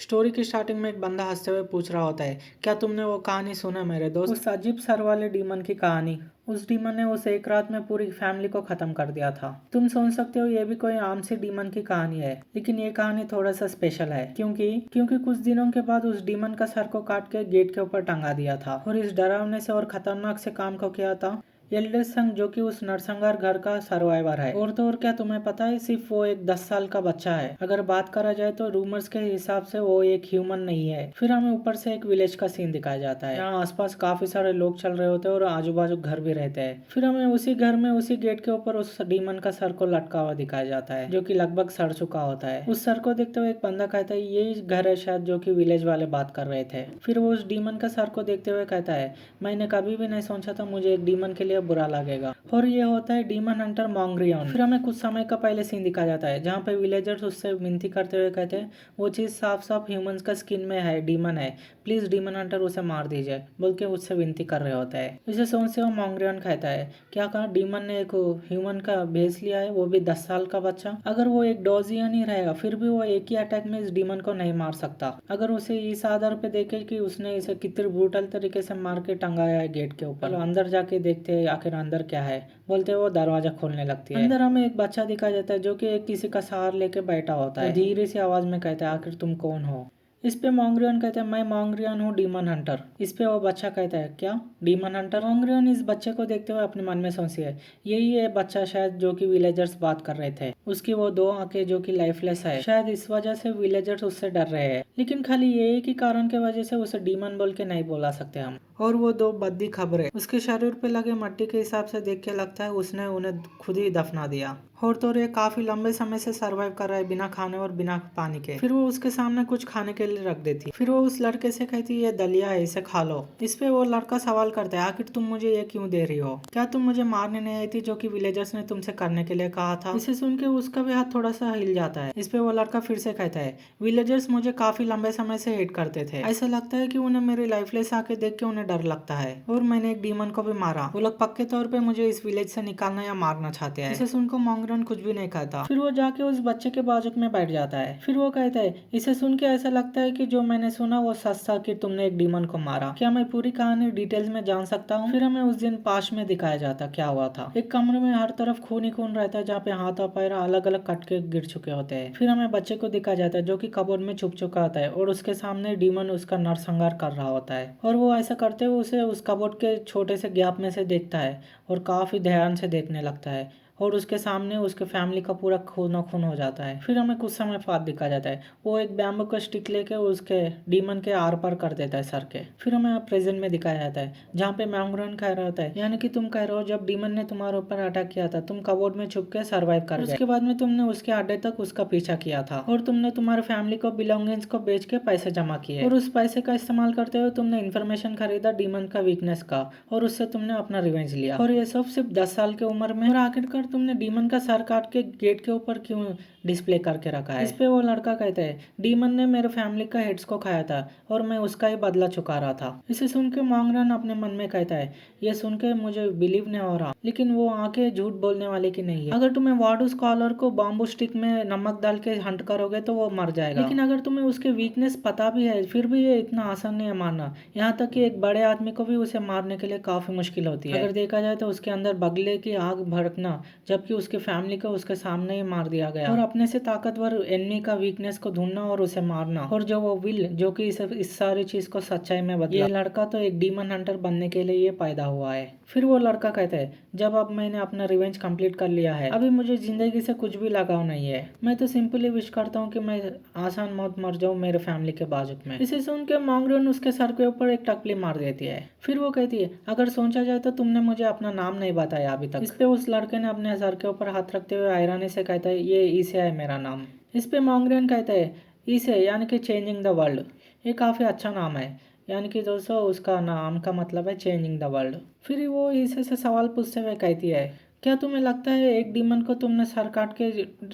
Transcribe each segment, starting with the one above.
Story की starting में एक बंदा हंसते हुए पूछ रहा होता है, क्या तुमने वो कहानी सुना मेरे दोस्त, उस अजीब सर वाले डीमन की कहानी। उस डीमन ने उस एक रात में पूरी फैमिली को खत्म कर दिया था। तुम सोच सकते हो ये भी कोई आम सी डीमन की कहानी है, लेकिन ये कहानी थोड़ा सा स्पेशल है। क्योंकि कुछ दिनों के बाद उस डीमन का सर को काट के गेट के ऊपर टंगा दिया था। और इस डरावने से और खतरनाक से काम को किया था एल्डर संग, जो कि उस नरसंहार घर का सर्वाइवर है। और तो और क्या तुम्हें पता है, सिर्फ वो एक 10 साल का बच्चा है। अगर बात करा जाए तो रूमर्स के हिसाब से वो एक ह्यूमन नहीं है। फिर हमें ऊपर से एक विलेज का सीन दिखाया जाता है, यहाँ आसपास काफी सारे लोग चल रहे होते हैं और आजू बाजू घर भी रहते हैं। फिर हमें उसी घर में उसी गेट के ऊपर उस डीमन का सर को लटका हुआ दिखाया जाता है, जो कि लगभग सड़ चुका होता है। उस सर को देखते हुए एक बंदा कहता है, यही घर है शायद जो कि विलेज वाले बात कर रहे थे। फिर वो उस डीमन का सर को देखते हुए कहता है, मैंने कभी भी नहीं सोचा था मुझे एक डीमन के लिए बुरा लगेगा। और ये होता है डीमन हंटर मॉन्ग्रियन। फिर हमें कुछ समय का पहले सीन दिखाया जाता है, जहाँ पे विलेजर्स उससे विनती करते हुए कहते हैं, वो चीज साफ साफ ह्यूमंस का स्किन में है, डीमन है, प्लीज डीमन हंटर उसे मार दीजिए, बोल के उससे विनती कर रहे होता है। इसे सोच से वो मॉन्ग्रियन कहता है, क्या कहा, डीमन ने एक ह्यूमन का भेज लिया है, वो भी 10 साल का बच्चा। अगर वो एक डोजियन ही रहेगा फिर भी वो एक ही अटैक में इस डीमन को नहीं मार सकता। अगर उसे इस आधार पे देखे कि उसने इसे कितने ब्रूटल तरीके से मार के टंगाया है गेट के ऊपर, अंदर जाके देखते हैं आखिर अंदर क्या है, बोलते वो दरवाजा खोलने लगती है। अंदर हमें एक बच्चा दिखाया जाता है, जो कि एक किसी का सहारा लेके बैठा होता है। धीरे सी आवाज में कहता है, आखिर तुम कौन हो। इस पे मॉन्ग्रियन कहता है, मैं मॉन्ग्रियन हूँ, डीमन हंटर। इस पे वो बच्चा कहता है, क्या डीमन हंटर। मॉन्ग्रियन इस बच्चे को देखते हुए अपने मन में सोचती है, यही है बच्चा शायद जो कि विलेजर्स बात कर रहे थे। उसकी वो दो आंखें जो कि लाइफलेस है, शायद इस वजह से विलेजर्स उससे डर रहे हैं। लेकिन खाली ये एक ही कारण के वजह से उसे डीमन बोल के नहीं बोला सकते हम। और वो दो बद्दी खबरें उसके शरीर पे लगे मट्टी के हिसाब से देख के लगता है उसने उन्हें खुद ही दफना दिया। और तो ये काफी लंबे समय से सरवाइव कर रहा है बिना खाने और बिना पानी के। फिर वो उसके सामने कुछ खाने के लिए रख देती। फिर वो उस लड़के से कहती, ये दलिया है, इसे खा लो। इस पे वो लड़का सवाल करता है, आखिर तुम मुझे ये क्यों दे रही हो, क्या तुम मुझे मारने नहीं आई थी जो कि विलेजर्स ने तुमसे करने के लिए कहा था। इसे सुन के उसका भी हाथ थोड़ा सा हिल जाता है। इस पे वो लड़का फिर से कहता है, विलेजर्स मुझे काफी लंबे समय से हेट करते थे, ऐसा लगता है कि उन्हें मेरी लाइफलेस आके देख के उन्हें डर लगता है, और मैंने एक डीमन को भी मारा। वो लोग पक्के तौर पे मुझे इस विलेज से निकालना या मारना चाहते हैं। इसे सुनकर मॉन्ग्रियन कुछ भी नहीं कहता। फिर वो जाके उस बच्चे के बाजू में बैठ जाता है। फिर वो कहता है, इसे सुन के ऐसा लगता है कि जो मैंने सुना वो सच था कि तुमने एक डीमन को मारा, क्या मैं पूरी कहानी डिटेल्स में जान सकता हूँ। फिर हमें उस दिन पास में दिखाया जाता क्या हुआ था। एक कमरे में हर तरफ खून ही खून रहता है, जहाँ पे हाथ और पैर अलग अलग कट के गिर चुके होते हैं। फिर हमें बच्चे को दिखाया जाता है जो कि कबोर्ड में छुप चुका होता है, और उसके सामने डीमन उसका नरसंहार कर रहा होता है। और वो ऐसा करते हुए उसे उस कबोर्ड के छोटे से गैप में से देखता है, और काफी ध्यान से देखने लगता है, और उसके सामने उसके फैमिली का पूरा खून खून हो जाता है। फिर हमें कुछ समय बाद दिखा जाता है, वो एक बैम्बू का स्टिक लेके उसके डीमन के आर पार कर देता है सर के। फिर हमें प्रेजेंट में दिखाया जाता है, जहाँ पे मॉन्ग्रियन कह रहा होता है, यानी कि तुम कह रहे हो जब डीमन ने तुम्हारे ऊपर अटैक किया था तुम कबोर्ड में छुप के सर्वाइव कर गए, उसके बाद में तुमने उसके अड्डे तक उसका पीछा किया था, और तुमने तुम्हारे फैमिली को बिलोंगिंग्स को बेच के पैसे जमा किए, और उस पैसे का इस्तेमाल करते हुए तुमने इन्फॉर्मेशन खरीदा डीमन का वीकनेस का, और उससे तुमने अपना रिवेंज लिया। और ये सब सिर्फ 10 साल की उम्र में। और आखिरकार तुमने डीमन का सर काट के गेट के ऊपर क्यों डिस्प्ले करके रखा है। इस पे वो लड़का कहता है, डीमन ने मेरे फैमिली का हेड्स को खाया था और मैं उसका ही बदला चुका रहा था। इसे सुन के मॉन्ग्रियन अपने मन में कहता है, ये सुन के मुझे बिलीव नहीं हो रहा, लेकिन वो आंखें झूठ बोलने वाले की नहीं है। अगर तुम्हें वार्डू स्कॉलर को बॉम्बू स्टिक में नमक डाल के हंट करोगे तो वो मर जाएगा, लेकिन अगर तुम्हें उसके वीकनेस पता भी है फिर भी ये इतना आसान नहीं है मारना। यहाँ तक कि एक बड़े आदमी को भी उसे मारने के लिए काफी मुश्किल होती है। अगर देखा जाए तो उसके अंदर बगले की आग भड़कना, जबकि उसके फैमिली को उसके सामने ही मार दिया गया। और अपने से ताकतवर एनिमी का वीकनेस को ढूंढना और उसे मारना, और जो वो विल जो कि इस सारी चीज को सच्चाई में बदला। ये लड़का तो एक डीमन हंटर बनने के लिए ये पैदा हुआ है। फिर वो लड़का कहता है, जब अब मैंने अपना रिवेंज कंप्लीट कर लिया है अभी मुझे जिंदगी से कुछ भी लगाव नहीं है, मैं तो सिंपली विश करता हूँ कि मैं आसान मौत मर जाऊँ मेरे फैमिली के बाजू में। इसे सुन के मॉन्ग्रियन उसके सर के ऊपर एक टकली मार देती है। फिर वो कहती है, अगर सोचा जाए तो तुमने मुझे अपना नाम नहीं बताया अभी तक। इस पे उस लड़के ने अपने सर के ऊपर हाथ रखते हुए आयरानी से कहता है, ये ईसे है मेरा नाम। इस पे मॉन्ग्रियन कहता है, ईसे यानी कि चेंजिंग द वर्ल्ड, ये काफी अच्छा नाम है, यानी कि दोस्तों उसका नाम का मतलब है चेंजिंग द वर्ल्ड। फिर वो ईसे से सवाल पूछते हुए कहती है, क्या तुम्हें लगता है एक डीमन को तुमने सर काट के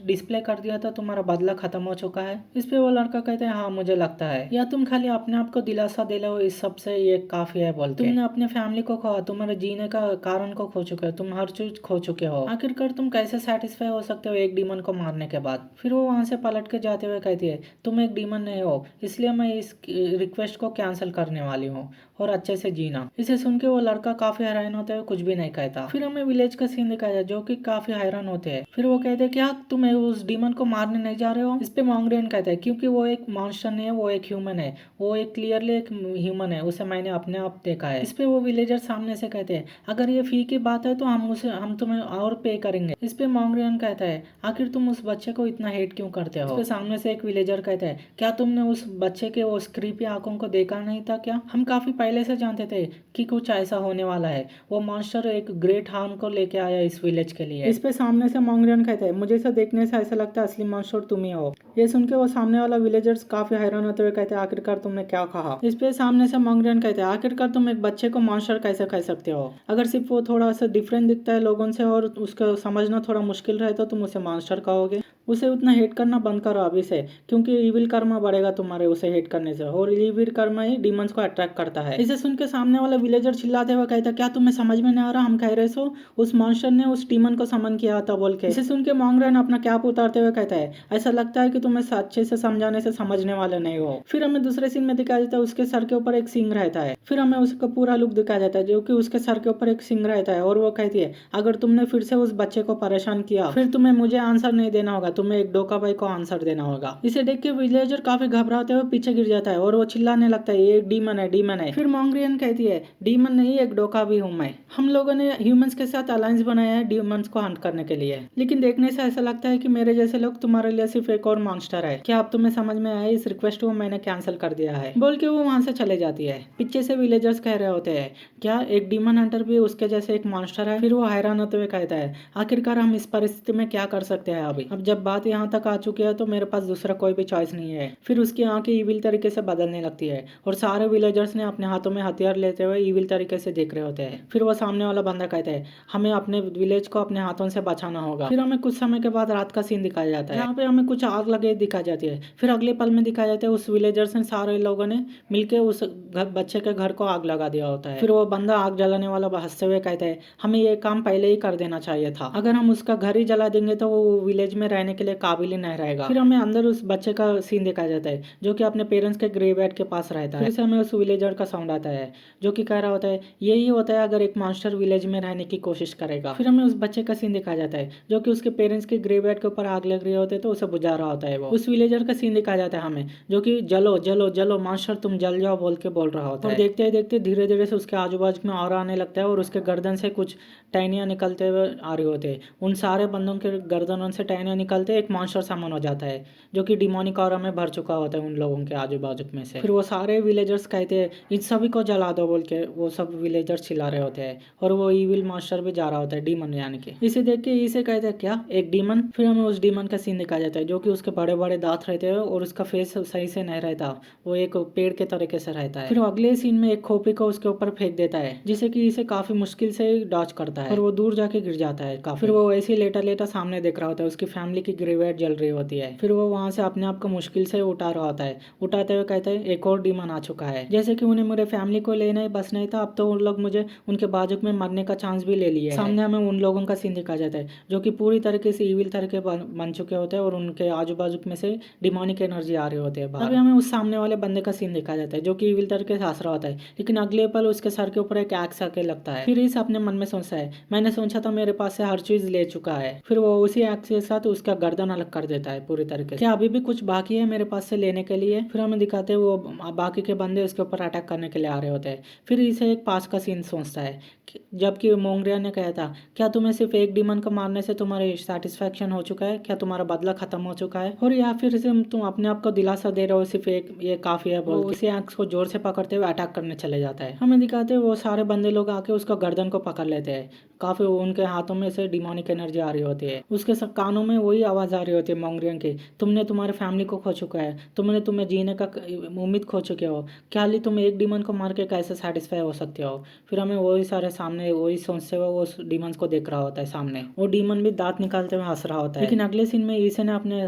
डिस्प्ले कर दिया तो तुम्हारा बदला खत्म हो चुका है? इस पे वो लड़का कहते हैं हाँ मुझे लगता है, या तुम खाली अपने आप को दिलासा दे लो इस सब से ये काफी है बोल के। तुमने अपने फैमिली को खोया, तुम्हारे जीने का कारण को खो चुके हो, तुम हर चीज खो चुके हो, आखिरकार तुम कैसे सेटिस्फाई हो सकते हो एक डीमन को मारने के बाद? फिर वो वहां से पलट के जाते हुए कहती है तुम एक डीमन नहीं हो, इसलिए मैं इस रिक्वेस्ट को कैंसिल करने वाली हूँ और अच्छे से जीना। इसे सुन के वो लड़का काफी हैरान होता है, कुछ भी नहीं कहता। फिर हमें विलेज का सीन दिखाया जाए जो कि काफी हैरान होते हैं। फिर वो कहते हैं क्या तुम उस डीमन को मारने नहीं जा रहे हो? इस पे मोंगरियन कहता है क्योंकि वो एक मॉन्स्टर नहीं है, वो एक ह्यूमन है, वो एक क्लियरली एक ह्यूमन है, उसे मैंने अपने आप देखा है। इस पे वो विलेजर सामने से कहते हैं अगर ये फी की बात है तो हम तुम्हें और पे करेंगे। इस पे मोंगरियन कहता है आखिर तुम उस बच्चे को इतना हेट क्यों करते हो? इस पे सामने से एक विलेजर कहता है क्या तुमने उस बच्चे के वो क्रीपी आंखों को देखा नहीं था क्या? हम काफी पहले से जानते थे कि कुछ ऐसा होने वाला है, वो मॉन्स्टर एक ग्रेट हार्न को लेके आया इस विलेज के लिए। इस पे सामने से मोंगरियन कहते हैं मुझे इसे देखने से ऐसा लगता है असली मॉन्स्टर तुम ही हो। ये सुन के वो सामने वाला विलेजर्स काफी हैरान होते हुए कहते हैं आखिरकार तुमने क्या कहा? इस पे सामने से मोंगरियन कहते हैं आखिरकार तुम एक बच्चे को मॉन्स्टर कैसे कह सकते हो? अगर सिर्फ वो थोड़ा सा डिफरेंट दिखता है लोगों से और उसको समझना थोड़ा मुश्किल रहे तो तुम उसे मॉन्स्टर कहोगे? उसे उतना हेट करना बंद करो अभी से, क्योंकि इविल कर्मा बढ़ेगा तुम्हारे उसे हेट करने से, और इविल कर्मा ही डीमंस को अट्रैक्ट करता है। इसे सुन के सामने वाला विलेजर चिल्लाते हुए कहता क्या तुम्हें समझ में नहीं आ रहा? हम कह रहे सो उस मॉन्स्टर ने उस डीमन को समन किया था बोल के। इसे सुन के मोंगरियन अपना कैप उतारते हुए कहता है ऐसा लगता है कि तुम्हें अच्छे से समझाने से समझने वाले नहीं हो। फिर हमें दूसरे सीन में दिखाया जाता है उसके सर के ऊपर एक सिंग रहता है। फिर हमें उसका पूरा लुक दिखाया जाता है जो कि उसके सर के ऊपर एक सिंग रहता है, और वो कहती है अगर तुमने फिर से उस बच्चे को परेशान किया फिर तुम्हें मुझे आंसर नहीं देना होगा, तुम्हें एक डोका भाई को आंसर देना होगा। इसे देख के विलेजर काफी घबराते हुए पीछे गिर जाता है और वो चिल्लाने लगता है ये एक डीमन है, डीमन है। फिर मोंगरियन कहती है डीमन नहीं एक डोका भी हूँ मैं, हम लोगों ने ह्यूमंस के साथ अलायंस बनाया है डीमंस को हंट करने के लिए, लेकिन देखने से ऐसा लगता है कि मेरे जैसे लोग तुम्हारे लिए सिर्फ एक और मॉन्स्टर है। क्या अब तुम्हें समझ में आया? इस रिक्वेस्ट को मैंने कैंसिल कर दिया है बोल के वो वहां से चले जाती है। पीछे से विलेजर्स कह रहे होते हैं क्या एक डीमन हंटर भी उसके जैसे एक मॉन्स्टर है? फिर वो हैरान होते हुए कहता है आखिरकार हम इस परिस्थिति में क्या कर सकते हैं अभी? अब जब बात यहाँ तक आ चुकी है तो मेरे पास दूसरा कोई भी चॉइस नहीं है। फिर उसकी आंखें इविल तरीके से बदलने लगती है और सारे विलेजर्स ने अपने हाथों में हथियार लेते हुए इविल तरीके से देख रहे होते हैं। फिर वो सामने वाला बंदा कहता है हमें अपने विलेज को अपने हाथों से बचाना होगा। फिर हमें कुछ समय के बाद रात का सीन दिखाया जाता है जहाँ पे हमें कुछ आग लगे दिखाई जाती है। फिर अगले पल में दिखाया जाता है उस विलेजर्स ने सारे लोगों ने मिलकर उस बच्चे के घर को आग लगा दिया होता है। फिर वो बंदा आग जलाने वाला हंसते हुए कहता है हमें ये काम पहले ही कर देना चाहिए था, अगर हम उसका घर ही जला देंगे तो वो विलेज में रहने के लिए काबिल ही नहीं रहेगा। फिर हमें अंदर उस बच्चे का सीन दिखाया जाता है जो कि अपने पेरेंट्स के ग्रेवयार्ड के पास रहता है। फिर से हमें उस विलेजर का साउंड आता है जो कि कह रहा होता है यही होता है अगर एक मॉन्स्टर विलेज में रहने की कोशिश करेगा। फिर हमें उस बच्चे का सीन दिखाया जाता है जो कि उसके पेरेंट्स के ग्रेवयार्ड के ऊपर आग लग रही होते है तो उसे बुझा रहा होता है। वो उस विलेजर का सीन दिखाया जाता है हमें जो कि जलो जलो जलो मॉन्स्टर तुम जल जाओ बोल के बोल रहा होता है। और देखते ही देखते धीरे धीरे से उसके आजू बाजू में और आने लगता है और उसके गर्दन से कुछ टहनियाँ निकलते हुए आ रहे होते हैं। उन सारे बंदों के गर्दनों से टहनियाँ निकलते एक मॉन्स्टर सामन हो जाता है जो कि डिमोनिक ऑरा में भर चुका होता है उन लोगों के आजू बाजू में से। फिर वो सारे विलेजर्स कहते हैं इन सभी को जला दो बोल के, वो सब विलेजर्स चिल्ला रहे होते हैं और वो इविल मॉन्स्टर भी जा रहा होता है डीमन यानी कि। इसे देख के इसे कहते हैं क्या एक डीमन? फिर हमें उस डीमन का सीन दिखाया जाता है जो कि उसके बड़े बड़े दांत रहते हैं और उसका फेस सही से नहीं रहता, वो एक पेड़ के तरीके से रहता है। फिर अगले सीन में एक खोपड़ी को उसके ऊपर फेंक देता है जिससे कि इसे काफी मुश्किल से डॉच करता है और वो दूर जाके गिर जाता है काफी। फिर वो ऐसे ही लेटा लेटा सामने देख रहा होता है, उसकी फैमिली की ग्रेवयार्ड जल रही होती है। फिर वो वहां से अपने आप को मुश्किल से उठा रहा होता है, उठाते हुए कहता है एक और डीमन आ चुका है, जैसे कि उन्हें मेरे फैमिली को लेना ही बस नहीं था, अब तो उन लोग मुझे उनके बाजुक में मरने का चांस भी ले लिया है। सामने हमें उन लोगों का सीन दिखाया जाता है जो कि पूरी तरीके से इविल तरीके बन चुके होते हैं और उनके आजू बाजू में से डिमोनिक एनर्जी आ रही होती है। अभी हमें उस सामने वाले बंदे का सीन दिखाया जाता है जो कि इविल तरीके से हंस रहा होता है, लेकिन अगले पल उसके सर के ऊपर एक एक्स आके लगता है। फिर इस अपने मन में सोचता है मैंने सोचा था मेरे पास से हर चीज ले चुका है। फिर वो उसी एक्स के साथ उसका गर्दन अलग कर देता है पूरी तरीके से। क्या अभी भी कुछ बाकी है मेरे पास से लेने के लिए? फिर हमें दिखाते हैं वो बाकी के बंदे उसके ऊपर अटैक करने के लिए आ रहे होते हैं। फिर इसे एक पास का सीन सोचता है जबकि मोंगरियन ने कहा था क्या तुम्हें सिर्फ एक डीमन को मारने से तुम्हारे सेटिस्फेक्शन हो चुका है, क्या तुम्हारा बदला खत्म हो चुका है, और या फिर से तुम अपने आप को दिलासा दे रहे हो सिर्फ एक ये काफी है बोल के उसी आंख को जोर से पकड़ते हुए अटैक करने चले जाता है। हमें दिखाते हैं वो सारे बंदे लोग आके उसका गर्दन को पकड़ लेते हैं, काफी उनके हाथों में से डिमोनिक एनर्जी आ रही होती है, उसके कानों में वही आवाज़ आ रही होती है मोंगरियन की, तुमने तुम्हारे फैमिली को खो चुका है, तुम्हें जीने का उम्मीद खो चुके हो, क्या हाली तुम एक डीमन को मार के कैसे सेटिस्फाई हो सकते हो। फिर हमें वही सारे सामने वही सोचते हुए वो डीमंस को देख रहा होता है सामने, वो डीमन भी दांत निकालते हुए हंस रहा होता है। लेकिन अगले सीन में ईसे ने अपने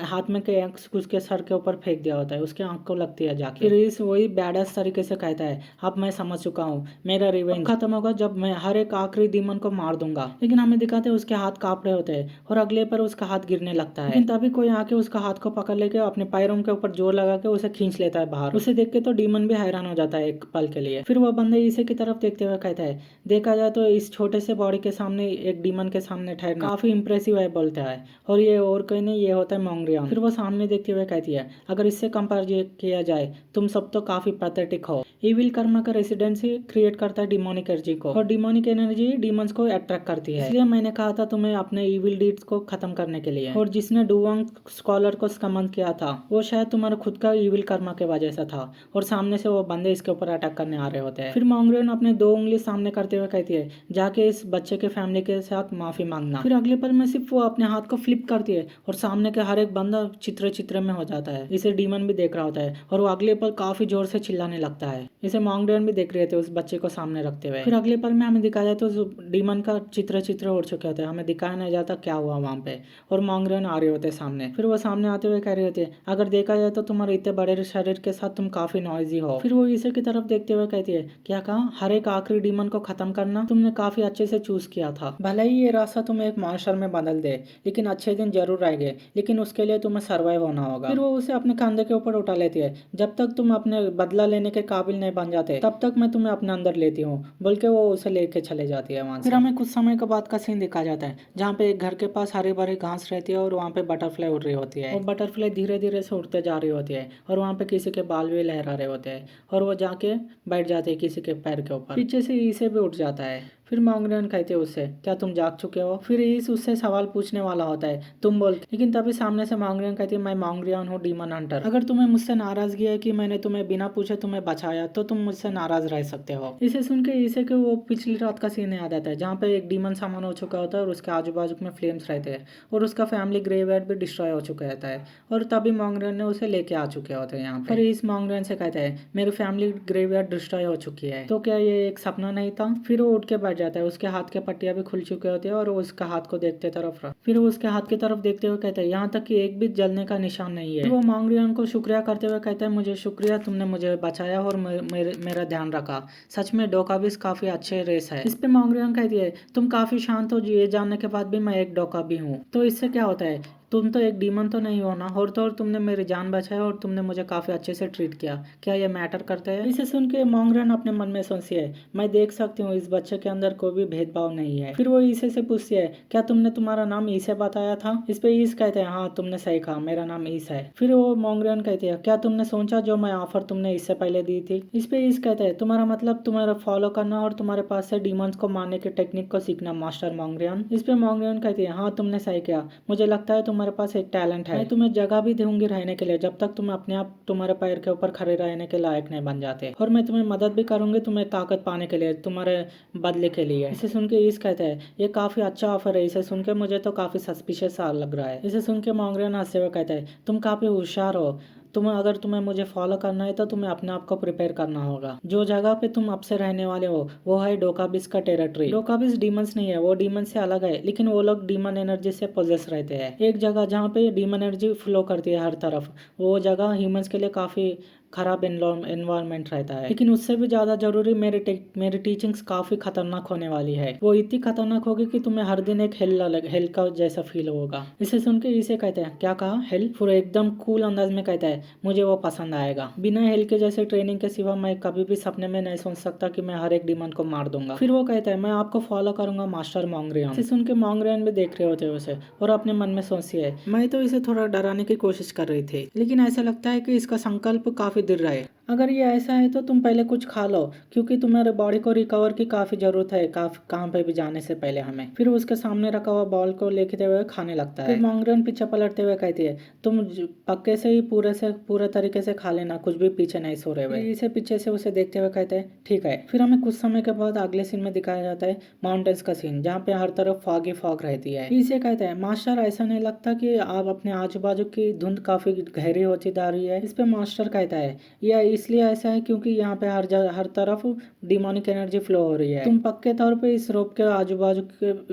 हाथ में के आंख उसके सर के ऊपर फेंक दिया होता है, उसके आंख को लगती है जाके। फिर इस वही बैडस तरीके से कहता है, अब मैं समझ चुका हूँ, मेरा रिवेंज खत्म होगा जब मैं हर एक आखिरी डीमन को मार दूंगा। लेकिन हमें दिखाते हैं उसके हाथ कांप रहे होते हैं और अगले पर उसका हाथ गिरने लगता है। लेकिन तभी कोई आके उसका हाथ को पकड़ लेके अपने पैरों के ऊपर जोर लगा के उसे खींच लेता है बाहर। उसे देख के तो डीमन भी हैरान हो जाता है एक पल के लिए। फिर वह बंदे ईसे की तरफ देखते हुए कहता है, देखा जाए तो इस छोटे से बॉडी के सामने एक डीमन के सामने ठहरना काफी इंप्रेसिव है बोलता है, और ये और कोई नहीं, ये होता है मोंगरियन। फिर वो सामने देखते हुए कहती है, अगर इससे कंपेयर किया जाए तुम सब तो काफी पैथेटिक हो। इविल कर्मा का रेसिडेंसी क्रिएट करता है डिमोनिक एनर्जी को, और डिमोनिक एनर्जी डीमंस को अट्रैक्ट करती है। इसलिए मैंने कहा था तुम्हें अपने इविल डीड्स को खत्म करने के लिए, और जिसने डुवांग स्कॉलर को समन किया था वो शायद तुम्हारा खुद का इविल कर्मा के वजह से था। और सामने से वो बंदे इसके ऊपर अटैक करने आ रहे होते हैं। फिर मोंगरियन अपने 2 उंगली सामने करते हुए कहती है, जाके इस बच्चे के फैमिली के साथ माफी मांगना। फिर अगले पल में सिर्फ वो अपने हाथ को फ्लिप करती है और सामने के हर एक बंदा चित्र में हो जाता है। इसे डीमन भी देख रहा होता है और वो अगले पल काफी जोर से चिल्लाने लगता है। इसे मोंगरियन भी देख रहे थे उस बच्चे को सामने रखते हुए। फिर अगले पल में हमें दिखाया जाए तो डीमन का चित्र उड़ चुके होते हैं, हमें दिखाया नहीं जाता क्या हुआ वहाँ पे, और मोंगरियन आ रहे होते हैं सामने। फिर वो सामने आते हुए कह रहे होते हैं, अगर देखा जाए तो तुम्हारे इतने बड़े शरीर के साथ तुम काफी नॉइजी हो। फिर वो इसे की तरफ देखते हुए कहती है, क्या कहा, हर एक आखिरी डीमन को खत्म करना तुमने काफी अच्छे से चूज किया था। भले ही ये रास्ता तुम्हें एक मॉन्स्टर में बदल दे, लेकिन अच्छे दिन जरूर आएंगे, लेकिन उसके लिए तुम्हें सर्वाइव होना होगा। फिर वो उसे अपने कंधे के ऊपर उठा लेती है, जब तक तुम अपने बदला लेने के काबिल नहीं बन जाते तब तक मैं तुम्हें अपने अंदर लेती हूँ, बोल के वो उसे लेके चले जाती है वहां से। फिर हमें कुछ समय के बाद का सीन दिखा जाता है जहाँ पे एक घर के पास हरी भरी घास रहती है और वहाँ पे बटरफ्लाई उड़ रही होती है। वो बटरफ्लाई धीरे धीरे से उड़ते जा रही होती है और वहाँ पे किसी के बाल भी लहरा रहे होते हैं, और वो जाके बैठ जाते हैं किसी के पैर के ऊपर। पीछे से इसे भी उठ जाता है। फिर मोंगरियन कहते हैं उससे, क्या तुम जाग चुके हो। फिर इस उससे सवाल पूछने वाला होता है, तुम बोल, लेकिन तभी सामने से मोंगरियन कहती है, मैं मोंगरियन हूँ, डीमन हंटर। अगर तुम्हें मुझसे नाराजगी है कि मैंने तुम्हें बिना पूछे तुम्हें बचाया तो तुम मुझसे नाराज रह सकते हो। इसे सुन के इसे के वो पिछली रात का सीन याद आता है जहाँ पे एक डीमन सामान हो चुका होता है और उसके आजू बाजू में फ्लेम्स रहते हैं और उसका फैमिली ग्रेवयार्ड भी डिस्ट्रॉय हो चुका रहता है, और तभी मोंगरियन ने उसे लेके आ चुके होते हैं यहाँ पे। फिर इस मोंगरियन से कहता है, मेरी फैमिली ग्रेवयार्ड डिस्ट्रॉय हो चुकी है, तो क्या ये एक सपना नहीं था। फिर वो उठ के बैठ जाता है, उसके हाथ के पट्टियां भी खुल चुके होते हैं और वो उसका हाथ को फिर वो उसके हाथ की तरफ देखते हुए कहता है, यहाँ तक कि एक भी जलने का निशान नहीं है। वो मोंगरियन को शुक्रिया करते हुए कहता है, मुझे शुक्रिया, तुमने मुझे बचाया और मेरा ध्यान रखा। सच में डोकाबिस काफी अच्छे रेस है। इस पे मोंगरियन कहती है, तुम काफी शांत हो, ये जानने के बाद भी मैं एक डोका भी हूँ। तो इससे क्या होता है, तुम तो एक डीमन तो नहीं हो ना, और तो और तुमने मेरी जान बचाया और तुमने मुझे काफी अच्छे से ट्रीट किया, क्या ये मैटर करता है। इसे सुन के मोंगरियन अपने मन में सोचती है, मैं देख सकती हूँ इस बच्चे के अंदर कोई भी भेदभाव नहीं है। फिर वो ईसे से पूछती है, क्या तुमने तुम्हारा नाम ईसे बताया था। इस पे ईस कहते हैं, हाँ तुमने सही कहा, मेरा नाम ईस है। फिर वो मोंगरियन कहती है, क्या तुमने सोचा जो मैं ऑफर तुमने इससे पहले दी थी। इस पे ईस कहते हैं, तुम्हारा मतलब तुम्हारा फॉलो करना और तुम्हारे पास से डीमंस को मारने के टेक्निक को सीखना मास्टर मोंगरियन। इस पे मोंगरियन कहती है, हाँ तुमने सही किया, मुझे लगता है तुम्हारे पास एक टैलेंट है, मैं तुम्हें जगह भी दूंगी रहने के लिए जब तक तुम अपने आप तुम्हारे पैर के ऊपर खड़े रहने के लायक नहीं बन जाते, और मैं तुम्हें मदद भी करूंगी तुम्हें ताकत पाने के लिए, तुम्हारे बदले के लिए। इसे सुन के इस कहते हैं, ये काफी अच्छा ऑफर है। इसे सुन के मुझे तो काफी सस्पिशियस सा लग रहा है। इसे सुन के मोंगरियन हंसते हुए कहता है, तुम काफी होशियार हो, अगर तुम्हें मुझे फॉलो करना है तो तुम्हें अपने आप को प्रिपेयर करना होगा। जो जगह पे तुम अब से रहने वाले हो वो है डोकाबिस का टेरिटरी। डोकाबिस डीमंस नहीं है, वो डीमन से अलग है, लेकिन वो लोग डीमन एनर्जी से पोजेस रहते हैं। एक जगह जहाँ पे डीमन एनर्जी फ्लो करती है हर तरफ, वो जगह ह्यूमंस के लिए काफी खराब एनवायरनमेंट रहता है। लेकिन उससे भी ज्यादा जरूरी मेरी टीचिंग्स काफी खतरनाक होने वाली है। वो इतनी खतरनाक होगी कि तुम्हें हर दिन एक हेल का जैसा फील होगा। इसे सुन के इसे कहते हैं, क्या कहा, हेल। फिर एकदम कूल अंदाज में कहता है, मुझे वो पसंद आएगा। बिना हेल के जैसे ट्रेनिंग के सिवा मैं कभी भी सपने में नहीं सोच सकता कि मैं हर एक डीमन को मार दूंगा। फिर वो कहता है, मैं आपको फॉलो करूंगा मास्टर मोंगरियन। इसे सुन के मोंगरियन भी देख रहे होते हैं उसे और अपने मन में सोचती है, मैं तो इसे थोड़ा डराने की कोशिश कर रही थी, लेकिन ऐसा लगता है कि इसका संकल्प काफी दृढ़ है। अगर ये ऐसा है तो तुम पहले कुछ खा लो, क्योंकि तुम्हारे बॉडी को रिकवर की काफी जरूरत है कहाँ पे भी जाने से पहले हमें। फिर उसके सामने रखा हुआ बॉल को लेते हुए खाने लगता है। फिर मॉन्गरियन पीछे पलटते हुए कहती है, तुम पक्के से पूरे तरीके से खा लेना, कुछ भी पीछे नहीं सो रहे हुए। इसे पीछे से उसे देखते हुए कहते हैं ठीक है। फिर हमें कुछ समय के बाद अगले सीन में दिखाया जाता है माउंटेन्स का सीन, जहाँ पे हर तरफ फॉगी फॉग रहती है। इसे कहते हैं मास्टर, ऐसा नहीं लगता कि आप अपने आजू बाजू की धुंध काफी गहरी होती जा रही है? इस पे मास्टर कहता है यह इसलिए ऐसा है क्योंकि यहाँ पे हर तरफ डिमोनिक एनर्जी फ्लो हो रही है। तुम पक्के तौर पे इस रोप के आजू बाजू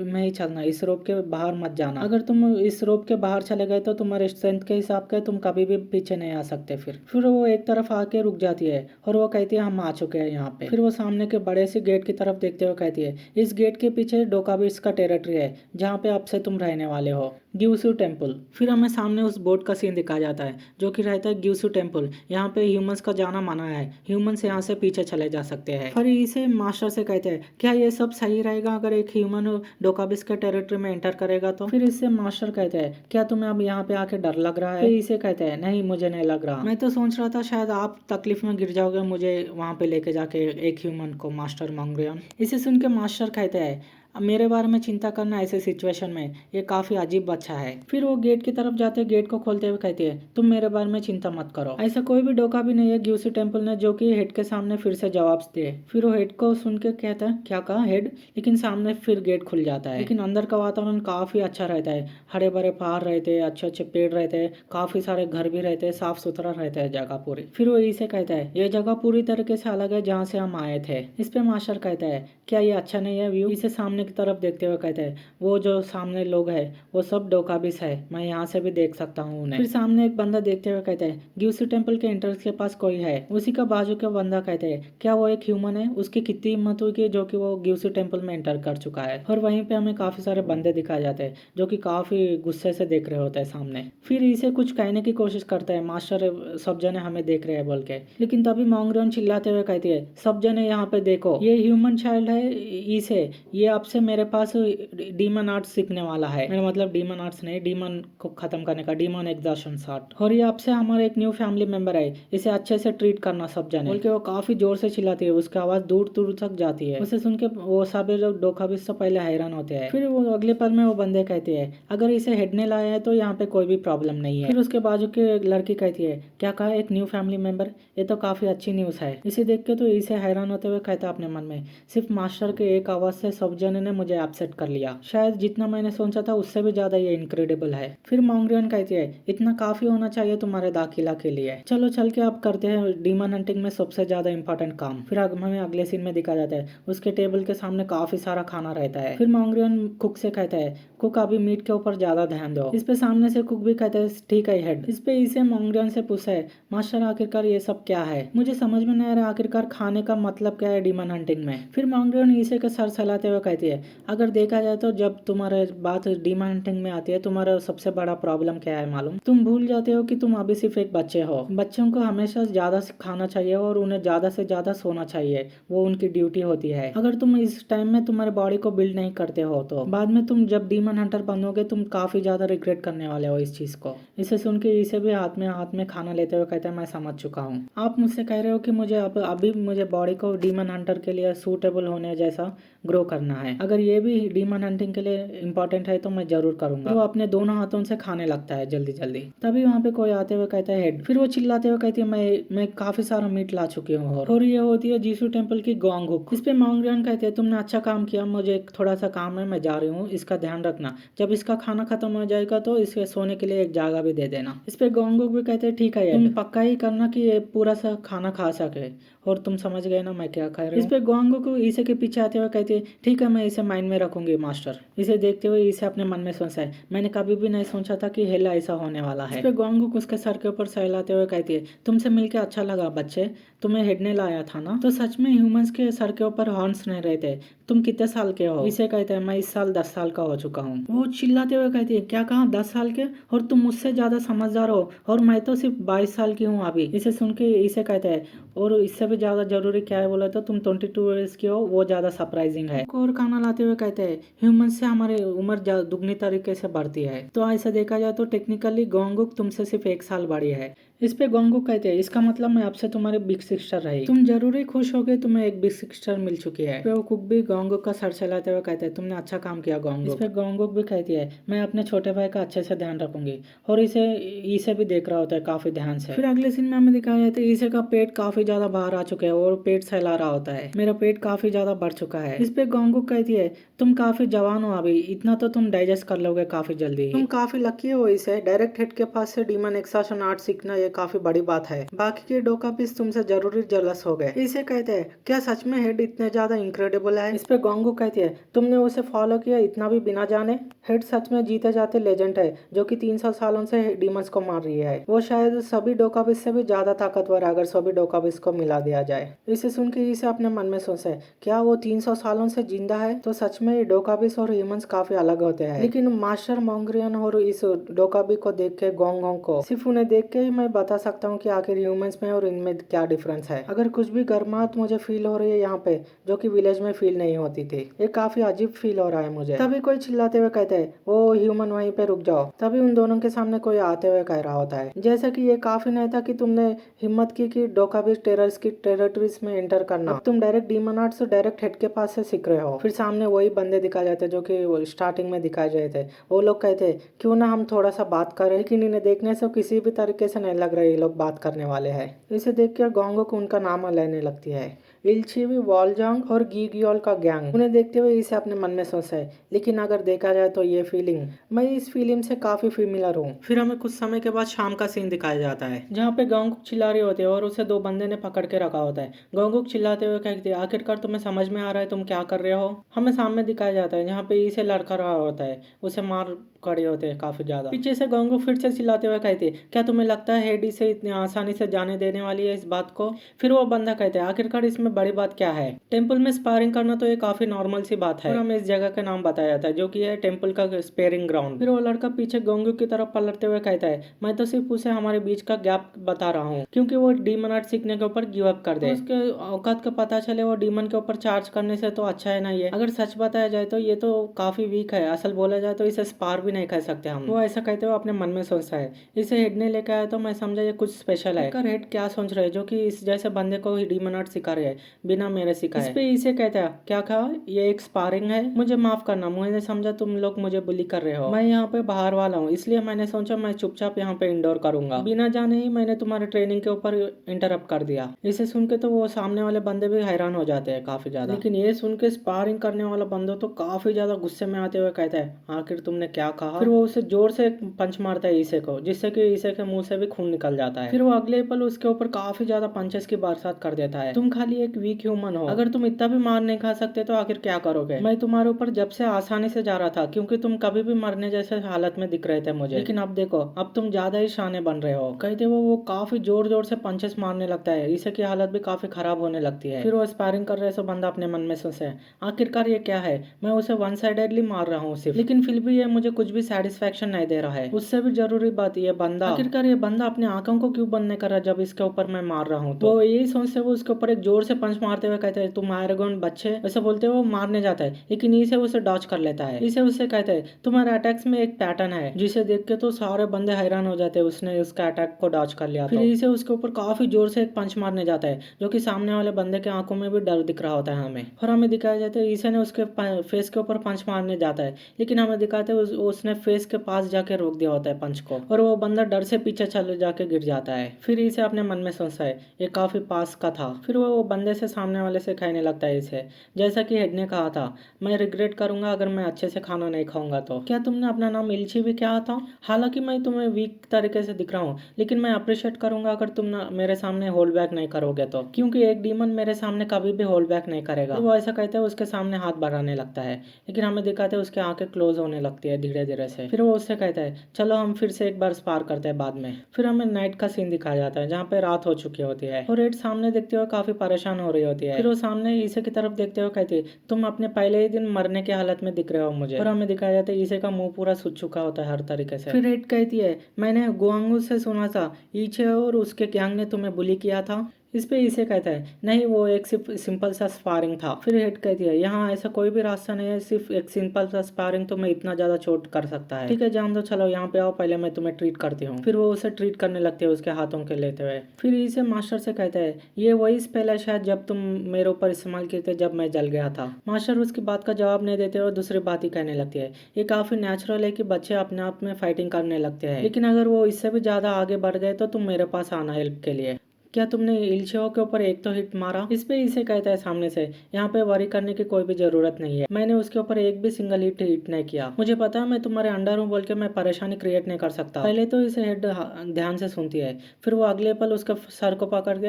में ही चलना, इस रोप के बाहर मत जाना। अगर तुम इस रोप के बाहर चले गए तो तुम्हारे स्ट्रेंथ के हिसाब के तुम कभी भी पीछे नहीं आ सकते। फिर वो एक तरफ आके रुक जाती है और वो कहती है हम आ चुके हैं यहाँ पे। फिर वो सामने के बड़े से गेट की तरफ देखते हुए कहती है इस गेट के पीछे डोकाबिट्स का टेरिटरी है, जहाँ पे अब से तुम रहने वाले हो, ग्यूसू टेम्पल। फिर हमें सामने उस बोर्ड का सीन दिखाया जाता है जो कि रहता है ग्यूसू टेम्पल। यहाँ पे ह्यूमंस का जाना मना है, ह्यूमंस यहाँ से पीछे चले जा सकते हैं। फिर इसे मास्टर से कहते हैं क्या ये सब सही रहेगा अगर एक ह्यूमन डोकाबिस के टेरिटरी में एंटर करेगा तो? फिर इससे मास्टर कहते हैं क्या तुम्हें अब यहाँ पे आके डर लग रहा है? फिर इसे कहते हैं नहीं, मुझे नहीं लग रहा, मैं तो सोच रहा था शायद आप तकलीफ में गिर जाओगे मुझे वहाँ पे लेके जाके एक ह्यूमन को, मास्टर मॉन्गरियन। इसे सुन के मास्टर कहते हैं मेरे बारे में चिंता करना ऐसे सिचुएशन में ये काफी अजीब बच्चा है। फिर वो गेट की तरफ जाते गेट को खोलते हुए कहती है तुम मेरे बारे में चिंता मत करो, ऐसा कोई भी डोका भी नहीं है ग्यूसी टेम्पल ने जो कि हेड के सामने फिर से जवाब दे। फिर वो हेड को सुन के कहता है क्या कहा हेड, लेकिन सामने फिर गेट खुल जाता है। लेकिन अंदर का वातावरण काफी अच्छा रहता है, हरे भरे पहाड़ रहते हैं, अच्छे अच्छे पेड़ रहते हैं, काफी सारे घर भी रहते हैं, साफ सुथरा रहता है जगह पूरी। फिर वो इसे कहता है ये जगह पूरी तरीके से अलग है जहाँ से हम आए थे। इस पे मास्टर कहता है क्या ये अच्छा नहीं है व्यू? इसे सामने की तरफ देखते हुए कहते हैं वो जो सामने लोग है वो सब डोकाबिस है, मैं यहाँ से भी देख सकता हूँ उन्हें। फिर सामने एक बंदा देखते हुए कहते हैं ग्यूसी टेम्पल के एंट्रेंस के पास कोई है। उसी का बाजू का बंदा कहते हैं क्या वो एक ह्यूमन है? उसकी कितनी हिम्मत हुई कि जो कि वो ग्यूसी टेम्पल में एंटर कर चुका है। और वहीं पे हमें काफी सारे बंदे दिखाए जाते हैं जो कि काफी गुस्से से देख रहे होते हैं सामने। फिर इसे कुछ कहने की कोशिश करता है मास्टर, सब जने हमें देख रहे हैं बोल के, लेकिन तभी मॉन्गरियन चिल्लाते हुए कहती है सब जने यहाँ पे देखो, ये ह्यूमन चाइल्ड है, इसे ये आपसे मेरे पास डीमन आर्ट्स सीखने वाला है। मेरा मतलब डीमन आर्ट्स नहीं, डीमन को खत्म करने का, डीमन एग्जॉर्शन आर्ट। और ये आपसे हमारा एक न्यू फैमिली मेंबर है, इसे अच्छे से ट्रीट करना सब जने बोल के वो काफी जोर से चिल्लाती है, उसकी आवाज दूर दूर तक जाती है। उसे सुन के वो सभी लोग डोकाबिस से पहले हैरान होते हैं। फिर वो अगले पल में वो बंदे कहते हैं अगर इसे हेड ने लाया है तो यहाँ पे कोई भी प्रॉब्लम नहीं है। फिर उसके बाजू की एक लड़की कहती है क्या कहा एक न्यू फैमिली मेंबर, ये तो काफी अच्छी न्यूज है। इसे देख के तो इसे हैरान होते हुए कहता अपने मन में सिर्फ मास्टर के एक आवाज से सब जने ने मुझे अपसेट कर लिया, शायद जितना मैंने सोचा था उससे भी ज्यादा ये इनक्रेडिबल है। फिर मॉन्गरियन कहती है इतना काफी होना चाहिए तुम्हारे दाखिला के लिए, चलो चल के अब करते हैं डीमन हंटिंग में सबसे ज्यादा इंपॉर्टेंट काम। फिर हमें अगले सीन में दिखा जाता है उसके टेबल के सामने काफी सारा खाना रहता है। फिर मॉन्गरियन कुक से कहता है कुक अभी मीट के ऊपर ज्यादा ध्यान दो। इस पे सामने से कुक भी कहता है ठीक है हेड। इस पे इसे मॉन्गरियन से पूछा है मास्टर आखिरकार ये सब क्या है, मुझे समझ में नहीं आ रहा आखिरकार खाने का मतलब क्या है डीमन हंटिंग में। फिर मॉन्गरियन इसे का सर सहलाते हुए कहती है अगर देखा जाए तो जब तुम्हारे बात डीमन हंटिंग में आती है तुम्हारा सबसे बड़ा प्रॉब्लम क्या है मालूम? तुम भूल जाते हो कि तुम अभी सिर्फ एक बच्चे हो। बच्चों को हमेशा ज्यादा खाना चाहिए और उन्हें ज्यादा से ज्यादा सोना चाहिए, वो उनकी ड्यूटी होती है। अगर तुम इस टाइम में तुम्हारे बॉडी को बिल्ड नहीं करते हो तो बाद में तुम जब डीमन हंटर बनोगे तुम काफी ज्यादा रिग्रेट करने वाले हो इस चीज को। इसे सुन के इसे भी हाथ में खाना लेते हुए कहता है मैं समझ चुका हूँ, आप मुझसे कह रहे हो कि मुझे अभी मुझे बॉडी को डीमन हंटर के लिए सूटेबल होने जैसा ग्रो करना है, अगर ये भी डीमन हंटिंग के लिए इम्पोर्टेंट है तो मैं जरूर करूंगा। वो अपने दोनों हाथों से खाने लगता है जल्दी जल्दी। तभी वहाँ पे कोई आते हुए कहता है हेड। फिर वो चिल्लाते हुए कहती है मैं काफी सारा मीट ला चुकी हूँ। और ये होती है जीसू टेम्पल की गोंग हुक। इस पे मॉन्गरियन कहते हैं तुमने अच्छा काम किया, मुझे एक थोड़ा सा काम है, मैं जा रही हूँ, इसका ध्यान रखना, जब इसका खाना खत्म हो जाएगा तो इसके सोने के लिए एक जगह भी दे देना। इस पे गोंग हुक भी कहते हैं ठीक है तुम पक्का ही करना कि ये पूरा सा खाना खा सके, और तुम समझ गए ना मैं क्या कह रही हूँ। इस पे गोंग हुक इसे के पीछे आते हुए कहती है ठीक है मैं इसे माइंड में रखूंगी मास्टर। इसे देखते हुए इसे अपने मन में सोचा है मैंने कभी भी नहीं सोचा था कि हेला ऐसा होने वाला है। इस पे गोंग हुक उसके सर के ऊपर सहलाते हुए कहती है तुमसे मिलकर अच्छा लगा बच्चे, तुम्हें हेड ने लाया था ना? तो सच में ह्यूमंस के सर के ऊपर हॉर्न्स नहीं रहते, तुम कितने साल के हो? इसे कहते हैं मैं इस साल 10 साल का हो चुका हूँ। वो चिल्लाते हुए कहती है क्या कहा 10 साल के, और तुम मुझसे ज्यादा समझदार हो और मैं तो सिर्फ 22 साल की हूँ अभी। इसे सुन के इसे कहते हैं और इससे भी ज्यादा जरूरी क्या है बोला तो तुम 22 ईयर्स की हो, वो ज्यादा सरप्राइजिंग है। और खाना लाते हुए कहते हैं ह्यूमन से हमारी उम्र दुगनी तरीके से बढ़ती है, तो ऐसा देखा जाए तो टेक्निकली गोंग हुक तुमसे सिर्फ 1 साल बड़ी है, इस पे गोंगू कहते हैं, इसका मतलब मैं आपसे तुम्हारी बिग सिस्टर रही, तुम जरूरी खुश हो गए, तुम्हें एक बिग सिस्टर मिल चुकी है। फिर वो कुक भी गोंगू का सर चलाते हुए कहते हैं, तुमने अच्छा काम किया गोंगू। इस पे गोंगू भी कहती है, मैं अपने छोटे भाई का अच्छे से ध्यान रखूंगी। और इसे भी देख रहा होता है काफी ध्यान से। फिर अगले सीन में हमें दिखाया जाता है इसे का पेट काफी ज्यादा बाहर आ चुका है और पेट सहला रहा होता है, मेरा पेट काफी ज्यादा बढ़ चुका है। इस पे गोंगू कहती है, तुम काफी जवान हो अभी, इतना तो तुम डाइजेस्ट कर लोगे काफी जल्दी, तुम काफी लकी हो। इसे डायरेक्ट हिट के पास से डीमन एक्सट्रैक्शन आर्ट सीखना ये काफी बड़ी बात है। बाकी के डोका पीस तुमसे जरूरी जेलस हो गए। इसे कहते हैं, क्या सच में हेड इतने ज्यादा इनक्रेडिबल है। इस पे गोंगू कहती है, तुमने उसे फॉलो किया इतना भी बिना जाने। हेड सच में जीते जाते लेजेंड है जो कि 300 सालों से डीमंस को मार रही है। वो शायद सभी डोकाबिस से भी ज्यादा ताकतवर है अगर सभी डोकाबिस को मिला दिया जाए। इसे सुन के इसे अपने मन में सोचा है, क्या वो 300 सालों से जिंदा है? तो सच में डोकाबिस और ह्यूमंस काफी अलग होते हैं। लेकिन मास्टर मोंगरियन और इस डोकाबी को देख के गोंगोंग को सिर्फ उन्हें देख के ही मैं बता सकता हूँ कि आखिर ह्यूमंस में और इनमें क्या डिफरेंस है। अगर कुछ भी गर्माहट मुझे फील हो रही है यहाँ पे जो कि विलेज में फील नहीं होती थी, ये काफी अजीब फील हो रहा है मुझे। तभी कोई चिल्लाते हुए कहते हैं, ओ ह्यूमन वहीं पे रुक जाओ। तभी उन दोनों के सामने कोई आते हुए कह रहा होता है, जैसे कि ये काफी नहीं था कि तुमने हिम्मत की कि डोकाबिस टेरर्स की टेरिटरीज में एंटर करना, अब तुम डायरेक्ट डीमन आर्ट से डायरेक्ट हेड के पास से सीख रहे हो। फिर सामने वही बंदे दिखाए जाते हैं जो कि स्टार्टिंग में दिखाए गए थे। वो लोग कहते हैं, क्यों ना हम थोड़ा सा बात करें, लेकिन इन्हें देखने से किसी भी तरीके से नहीं लग रहा है ये लोग बात करने वाले हैं। इसे देख कर गोंगो को उनका नाम लेने लगती है। इल्चिवी, वॉलजांग और गीगियोल का गैंग। उन्हें देखते हुए इसे अपने मन में सोचा है, लेकिन अगर देखा जाए तो ये फीलिंग, मैं इस फीलिंग से काफी फेमिलर हूँ। फिर हमें कुछ समय के बाद शाम का सीन दिखाया जाता है जहाँ पे गोंगुक चिल्ला रही होती है और उसे दो बंदे ने पकड़ के रखा होता है। गोंगुक चिल्लाते हुए कहती है, आखिरकार तुम्हें समझ में आ रहा है तुम क्या कर रहे हो? हमें सामने दिखाया जाता है जहाँ पे इसे लड़का रहा होता है, उसे मार खड़े होते हैं काफी ज्यादा। पीछे से गोंगुक फिर से चिल्लाते हुए कहती है, क्या तुम्हें लगता है हेडी से इतनी आसानी से जाने देने वाली है इस बात को? फिर वो बंदा कहते हैं, आखिरकार इसमें बड़ी बात क्या है? टेम्पल में स्पारिंग करना तो ये काफी नॉर्मल सी बात है और हमें इस जगह का नाम बताया जाता है जो कि है टेम्पल का स्पेयरिंग ग्राउंड। फिर वो लड़का पीछे गोंगुक की तरफ पलटते हुए कहता है, मैं तो सिर्फ उसे हमारे बीच का गैप बता रहा हूँ क्योंकि वो डीमन आर्ट सीखने के ऊपर गिव अप कर दे। उसके औकात का पता चले वो डीमन के ऊपर चार्ज करने से तो अच्छा है ना। ये अगर सच बताया जाए तो ये तो काफी वीक है, असल बोला जाए तो इसे स्पार भी नहीं कह सकते हम। वो ऐसा कहते हुए अपने मन में सोचता है, इसे हेड ने लेकर आया तो मैं समझा ये कुछ स्पेशल है। हेड क्या सोच रहे जो कि इस जैसे बंदे को डीमन आर्ट सिखा रहे हैं बिना मेरे सिखाए। इस पे इसे कहता है, क्या कहा? ये एक स्पारिंग है, मुझे माफ करना, मुझे समझा तुम लोग मुझे बुली कर रहे हो। मैं यहाँ पे बाहर वाला हूँ इसलिए मैंने सोचा मैं चुपचाप यहाँ पे इंडोर करूंगा। बिना जाने ही मैंने तुम्हारे ट्रेनिंग के ऊपर इंटरप्ट कर दिया। इसे सुन के तो वो सामने वाले बंदे भी हैरान हो जाते हैं काफी ज्यादा, लेकिन ये सुन के स्पारिंग करने वाला बंदा तो काफी ज्यादा गुस्से में आते हुए कहता है, आखिर तुमने क्या कहा? फिर वो उसे जोर से पंच मारता है ईसे को, जिससे कि ईसे के मुंह से भी खून निकल जाता है। फिर वो अगले पल उसके ऊपर काफी ज्यादा पंचेस की बरसात कर देता है। तुम खाली एक वीक ह्यूमन हो, अगर तुम इतना भी मार नहीं खा सकते तो आखिर क्या करोगे? मैं तुम्हारे ऊपर जब से आसानी से जा रहा था क्योंकि तुम कभी भी मरने जैसे हालत में दिख रहे थे मुझे, लेकिन अब देखो अब तुम ज्यादा ही शाने बन रहे हो। कहते वो काफी जोर जोर से पंचेस मारने लगता है, इसे की हालत भी काफी खराब होने लगती है। फिर वो स्पारिंग कर रहे सो बंदा अपने मन में सोचे, आखिरकार ये क्या है, मैं उसे वन साइडेडली मार रहा हूँ सिर्फ, लेकिन फिर भी ये मुझे कुछ भी सेटिस्फेक्शन नहीं दे रहा है। उससे भी जरूरी बात ये बंदा, आखिरकार ये बंदा अपने आंखों को क्यों बंद नहीं कर रहा जब इसके ऊपर मैं मार रहा हूँ? तो यही सोच से वो उसके ऊपर एक जोर से पंच मारते हुए कहते हैं, तुम आयरगोन बच्चे, ऐसा बोलते हुए वो मारने जाता है लेकिन इसे उसे डॉच कर लेता है। इसे उससे कहते हैं, तुम्हारे अटैक्स में एक पैटर्न है, जिसे देख के तो सारे बंदे हैरान हो जाते हैं उसने उसका अटैक को डॉच कर लिया। फिर इसे उसके ऊपर काफी जोर से एक पंच मारने जाता है जो कि सामने वाले बंदे के आंखों में भी डर दिख रहा होता है हमें। और हमें दिखाया जाता है इसे ने उसके फेस के ऊपर पंच मारने जाता है, लेकिन हमें दिखाते हैं उसने फेस के पास जाके रोक दिया होता है पंच को और वो बंदा डर से पीछे चले जाके गिर जाता है। फिर इसे अपने मन में सोचता है ये काफी पास का था। फिर वो बंदे से सामने वाले से कहने लगता है इसे, जैसा कि हेड ने कहा था, मैं रिग्रेट करूंगा अगर मैं अच्छे से खाना नहीं खाऊंगा तो। क्या तुमने अपना नाम इल्ची भी क्या था? हालांकि मैं तुम्हें वीक तरीके से दिख रहा हूँ लेकिन मैं अप्रिशिएट करूंगा अगर तुम मेरे सामने होल्ड बैक नहीं करोगे तो, क्योंकि एक डीमन मेरे सामने कभी भी होल्ड बैक नहीं करेगा। तो वो ऐसा कहते हैं उसके सामने हाथ बढ़ाने लगता है, लेकिन हमें दिखाते हैं उसके आंखें क्लोज होने लगती है धीरे धीरे से। फिर वो उससे कहता है, चलो हम फिर से एक बार स्पार करते हैं बाद में। फिर हमें नाइट का सीन दिखाया जाता है जहाँ पे रात हो चुकी होती है और रेड सामने देखते हुए काफी परेशान हो रही होती है। फिर वो सामने ईसे की तरफ देखते हुए कहती है, तुम अपने पहले ही दिन मरने की हालत में दिख रहे हो मुझे। और हमें दिखाया जाता है ईसे का मुंह पूरा सूज चुका होता है हर तरीके से। फिर रेड कहती है, मैंने गुआंगू से सुना था ईचे और उसके गैंग ने तुम्हें बुली किया था, इस पे इसे कहता है नहीं, वो एक सिर्फ सिंपल सा स्पारिंग था। फिर हेड कहती है यहाँ ऐसा कोई भी रास्ता नहीं है, सिर्फ एक सिंपल सा स्पारिंग तो मैं इतना ज्यादा चोट कर सकता है। ठीक है जान दो, चलो यहाँ पे आओ, पहले मैं तुम्हें ट्रीट करती हूँ। फिर वो उसे ट्रीट करने लगती है उसके हाथों के लेते हुए। फिर इसे मास्टर से कहता है ये वही स्पेल है शायद जब तुम मेरे ऊपर इस्तेमाल किए थे जब मैं जल गया था। मास्टर उसकी बात का जवाब नहीं देते और दूसरी बात ही कहने लगती है ये काफी नेचुरल है कि बच्चे अपने आप में फाइटिंग करने लगते हैं, लेकिन अगर वो इससे भी ज्यादा आगे बढ़ गए तो तुम मेरे पास आना हेल्प के लिए। क्या तुमने इल्चियो के ऊपर एक तो हिट मारा? इस पे इसे कहता है सामने से यहाँ पे वरी करने की कोई भी जरूरत नहीं है, मैंने उसके ऊपर एक भी सिंगल हिट नहीं किया। मुझे पता है मैं तुम्हारे अंडर हूँ बोल के मैं परेशानी क्रिएट नहीं कर सकता। पहले तो इसे हेड ध्यान से सुनती है, फिर वो अगले पल उसके सर को पकड़ के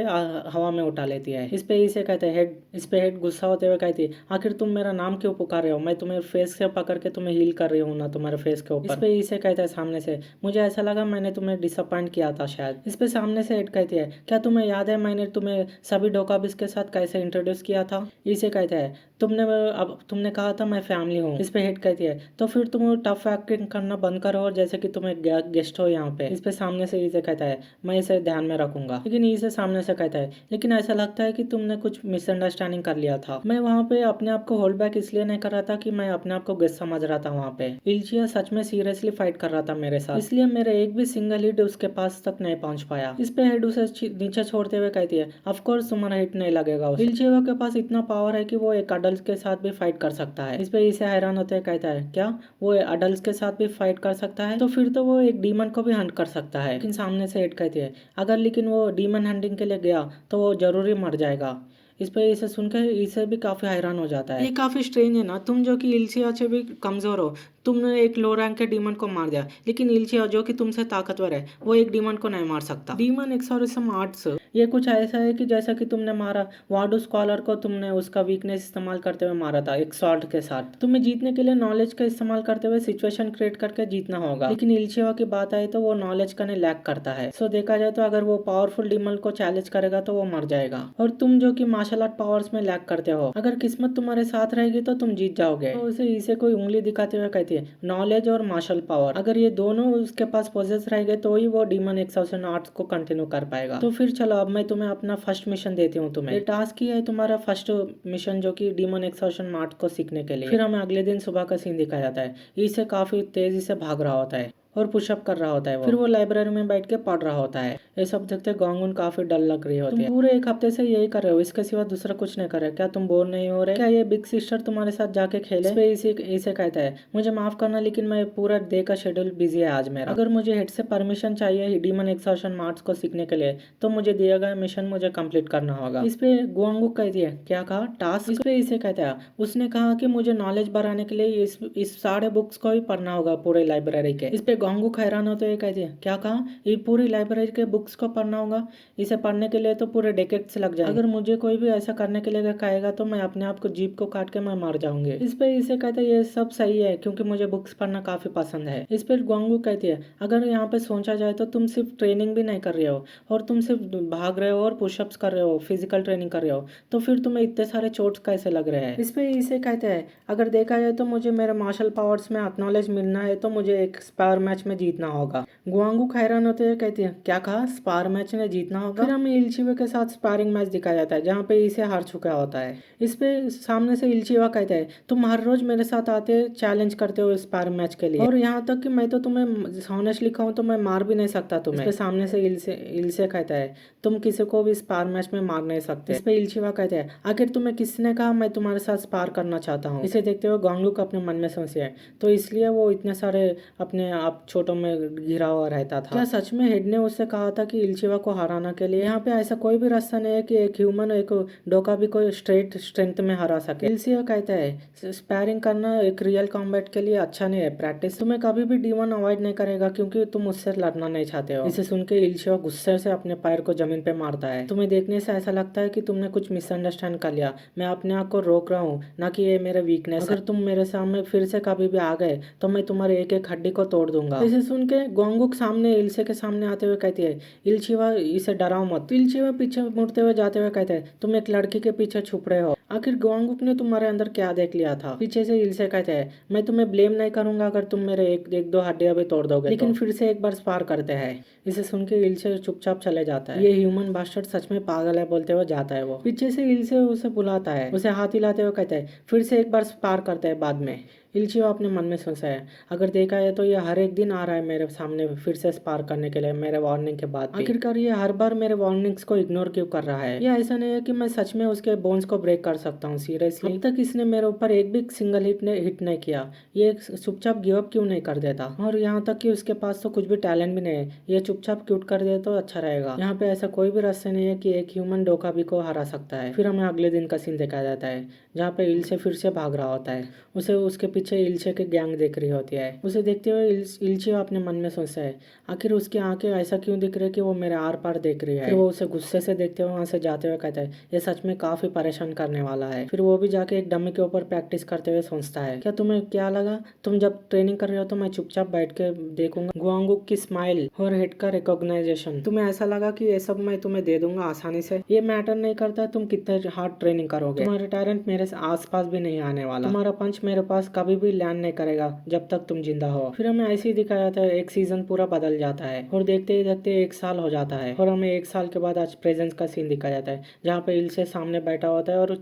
हवा में उठा लेती है। इस पे इसे कहते हैं हेड, इस पे हेड गुस्सा होते हुए कहती है आखिर तुम मेरा नाम क्यों पुकार रहे हो? मैं तुम्हें फेस से पकड़ के तुम्हें हील कर रही हूँ ना तुम्हारे फेस के ऊपर। इस पे इसे कहता है सामने से मुझे ऐसा लगा मैंने तुम्हें डिसअपॉइंट किया था शायद। इस पे सामने से हेड कहती है क्या तुम्हें याद है मैंने तुम्हें सभी डोकाबिस के साथ कैसे इंट्रोड्यूस किया था? इसे कहता है अब तुमने कहा था मैं फैमिली हूँ। इस पे हेड कहती है तो फिर तुम टफ एक्टिंग करना बंद करो और जैसे कि तुम एक गेस्ट हो यहाँ पे। इस पे सामने से इसे कहता है मैं इसे ध्यान में रखूंगा, लेकिन इसे सामने से कहता है लेकिन ऐसा लगता है कि तुमने कुछ मिसअंडरस्टैंडिंग कर लिया था। मैं वहाँ पे अपने आप को होल्ड बैक इसलिए नहीं कर रहा था कि मैं अपने आप को गेस्ट समझ रहा था। वहाँ पे इल्चिया सच में सीरियसली फाइट कर रहा था मेरे साथ, इसलिए मेरे एक भी सिंगल हिट उसके पास तक नहीं पहुंच पाया। इस पे हेड उसे नीचे छोड़ते हुए कहती है ऑफ कोर्स तुम्हारा हिट नहीं लगेगा। इल्चिया के पास इतना पावर है कि वो एक अडल्ट के साथ भी फाइट कर सकता है। इस पे इसे हैरान होते हुए कहता है क्या वो अडल्ट के साथ भी फाइट कर सकता है? तो फिर तो वो एक डीमन को भी हंट कर सकता है। लेकिन सामने से हेड कहती है अगर लेकिन वो डीमन हंटिंग के लिए गया तो वो जरूरी मर जाएगा। इस पे इसे सुनकर इसे भी काफी हैरान हो जाता है। ये काफी स्ट्रेंज है ना, तुम जो कि इल्चिया से भी कमजोर हो, तुमने एक लो रैंक के डीमन को मार दिया, लेकिन इल्चिया जो कि तुमसे ताकतवर है वो एक डीमन को नहीं मार सकता। डीमन एक्सोर्सिज्म आर्ट्स ये कुछ ऐसा है कि जैसा कि तुमने मारा वार्डो स्कॉलर को, तुमने उसका वीकनेस इस्तेमाल करते हुए मारा था एक स्वॉर्ड के साथ। तुम्हें जीतने के लिए नॉलेज का इस्तेमाल करते हुए सिचुएशन क्रिएट करके जीतना होगा, लेकिन इल्चिया की बात आए तो वो नॉलेज का नहीं लैक करता है। सो देखा जाए तो अगर वो पावरफुल डीमन को चैलेंज करेगा तो वो मर जाएगा। और तुम जो कि मार्शल आर्ट पावर्स में लैक करते हो, अगर किस्मत तुम्हारे साथ रहेगी तो तुम जीत जाओगे। तो उसे इसे कोई उंगली दिखाते हुए कहती है नॉलेज और मार्शल पावर अगर ये दोनों उसके पास पोजेस रहेंगे तो ही वो डीमन एक्सॉर्शन आर्ट्स को कंटिन्यू कर पाएगा। तो फिर चलो अब मैं तुम्हें अपना फर्स्ट मिशन देती हूँ। तुम्हें ये टास्क ही है तुम्हारा फर्स्ट मिशन जो कि डीमन एक्सॉर्शन आर्ट को सीखने के लिए। फिर हमें अगले दिन सुबह का सीन दिखाया जाता है, इसे काफी तेजी से भाग रहा होता है और पुशअप कर रहा होता है। फिर वो लाइब्रेरी में बैठ के पढ़ रहा होता है। ये सब देखते गोंगुन काफी डल लग रही होती है। तुम पूरे एक हफ्ते से यही कर रहे हो, इसके सिवा दूसरा कुछ नहीं कर रहे, क्या तुम बोर नहीं हो रहे? क्या ये बिग सिस्टर तुम्हारे साथ जाके खेले? इसे कहता है मुझे माफ करना लेकिन मैं पूरा डे का शेड्यूल बिजी है आज मेरा। अगर मुझे हेड से परमिशन चाहिए डीमन एक्सॉर्शन मार्ट्स को सीखने के लिए तो मुझे दिया गया मिशन मुझे कंप्लीट करना होगा। इस पे गोंगुक कहती है क्या कहा टास्क? इस पे इसे कहता है उसने कहा कि मुझे नॉलेज बढ़ाने के लिए इस सारे बुक्स को ही पढ़ना होगा पूरे लाइब्रेरी के। इस पे गोंगुक हैरान होते हुए कहती है क्या कहा ये पूरी लाइब्रेरी के बुक्स को पढ़ना होगा? इसे पढ़ने के लिए तो पूरे डेकेड्स लग जाएंगे। अगर मुझे कोई भी ऐसा करने के लिए कहेगा तो मैं अपने आप को जीप को काट के मैं मर जाऊंगी। इस पे इसे कहते हैं ये सब सही है क्योंकि मुझे बुक्स पढ़ना काफी पसंद है। इस पर गोंगुक कहती है अगर यहाँ पे सोचा जाए तो तुम सिर्फ ट्रेनिंग भी नहीं कर रहे हो और तुम सिर्फ भाग रहे हो और पुशअप्स कर रहे हो, फिजिकल ट्रेनिंग कर रहे हो, तो फिर तुम्हें इतने सारे चोट्स कैसे लग रहे हैं? इस पे इसे कहते हैं अगर देखा जाए तो मुझे मेरे मार्शल पावर्स में एक्नॉलेज मिलना है तो मुझे एक स्पार मैच में जीतना होगा। गुआंगुक हैरान होते हुए कहती है क्या कहा स्पार मैच में जीतना होगा? फिर हमें इल्चिवा के साथ स्पारिंग मैच दिखाया जाता है जहाँ पे इसे हार चुका होता है। इस पे सामने से इल्चिवा कहता है तुम हर रोज मेरे साथ आते चैलेंज करते हो स्पार मैच के लिए और यहाँ तक कि मैं तो तुम्हें ऑनेस्ट लिखा हूँ तो मैं मार भी नहीं सकता तुम्हें। इस पे सामने से इल्से कहता है तुम किसी को भी स्पार मैच में मार नहीं सकते। इस पे इल्चिवा कहते हैं आखिर तुम्हें किसने कहा मैं तुम्हारे साथ स्पार करना चाहता हूँ? इसे देखते हुए गोंगुक अपने मन में सोचती है तो इसलिए वो इतने सारे अपने आप छोटों में घिरा हुआ रहता था। क्या सच में हेड ने उससे कहा था कि इल्चिवा को हराना के लिए? यहाँ पे ऐसा कोई भी रास्ता नहीं है कि एक ह्यूमन एक डोका भी कोई स्ट्रेट स्ट्रेंथ में हरा सके। इल्चिवा कहता है स्पैरिंग करना एक रियल कॉम्बैट के लिए अच्छा नहीं है, प्रैक्टिस तुम्हें कभी भी डीमन अवॉइड नहीं करेगा क्योंकि तुम उससे लड़ना नहीं चाहते हो। इसे सुन के इल्चिवा गुस्से से अपने पैर को जमीन पे मारता है। तुम्हें देखने से ऐसा लगता है कि तुमने कुछ मिसअंडरस्टैंड कर लिया, मैं अपने आप को रोक रहा हूँ ना कि ये मेरे वीकनेस। अगर तुम मेरे सामने फिर से कभी भी आ गए तो मैं तुम्हारे एक एक हड्डी को तोड़ दूंगा। इसे सुन के गोंगुक सामने इल्से के सामने आते हुए कहती है इल्शिवा इसे डराओ मत। तो इल्शिवा पीछे मुड़ते हुए जाते हुए कहते हैं तुम एक लड़की के पीछे छुप रहे हो, आखिर ग्वांगुक ने तुम्हारे अंदर क्या देख लिया था। पीछे से इल्से कहते हैं मैं तुम्हें ब्लेम नहीं करूंगा अगर तुम मेरे एक दो हड्डियां भी तोड़ दोगे, लेकिन फिर से एक बार स्पार करते हैं। इसे सुन के इल्से चुपचाप चले जाता है। ये ह्यूमन बास्टर्ड सच में पागल है बोलते हुए जाता है। वो पीछे से इल्से उसे बुलाता है, उसे हाथ हिलाते हुए कहता है फिर से एक बार स्पार करते हैं बाद में। इल्चियो अपने मन में सोचा है अगर देखा है तो ये हर एक दिन आ रहा है मेरे सामने फिर से स्पार करने के लिए मेरे वार्निंग के बाद भी। आखिरकार ये हर बार मेरे वार्निंग्स को इग्नोर क्यों कर रहा है। ये ऐसा नहीं है कि मैं सच में उसके बोन्स को ब्रेक कर सकता हूँ सीरियसली। अब तक इसने मेरे ऊपर एक भी सिंगल हिट नहीं किया। ये चुपचाप गिव अप क्यों नहीं कर देता। और यहाँ तक कि उसके पास तो कुछ भी टैलेंट भी नहीं है, ये चुपचाप क्यूट कर दे तो अच्छा रहेगा। यहाँ पे ऐसा कोई भी रास्ता नहीं है कि एक ह्यूमन डोकाबी को हरा सकता है। फिर हमें अगले दिन का सीन दिखाया जाता है जहाँ पे इल्से फिर से भाग रहा होता है। उसे उसके पीछे इल्से के गैंग देख रही होती है। उसे देखते हुए इल्चियो अपने मन में सोचता है आखिर उसकी आंखें ऐसा क्यों दिख रही है कि वो मेरे आर पार देख रही है। फिर वो उसे गुस्से से देखते हुए वहां से जाते हुए कहता है ये सच में काफी परेशान करने वाला है। फिर वो भी जाके एक डमी के ऊपर प्रैक्टिस करते हुए सोचता है क्या तुम्हें क्या लगा तुम जब ट्रेनिंग कर रहे हो तो मैं चुपचाप बैठ के देखूंगा ग्वांगुक की स्माइल और हेड का रिकॉग्नाइजेशन। तुम्हें ऐसा लगा कि ये सब मैं तुम्हें दे दूंगा आसानी से। ये मैटर नहीं करता तुम कितने हार्ड ट्रेनिंग करोगे, तुम्हारा टैलेंट मेरे आसपास भी नहीं आने वाला, तुम्हारा पंच मेरे पास कभी भी लैंड नहीं करेगा जब तक तुम जिंदा हो। फिर हमें ऐसे ही दिखाया जाता है एक सीजन पूरा बदल जाता है और देखते ही देखते एक साल हो जाता है और हमें एक साल के बाद आज प्रेजेंस का सीन दिखाया जाता है जहाँ पे इल्से सामने बैठा होता है और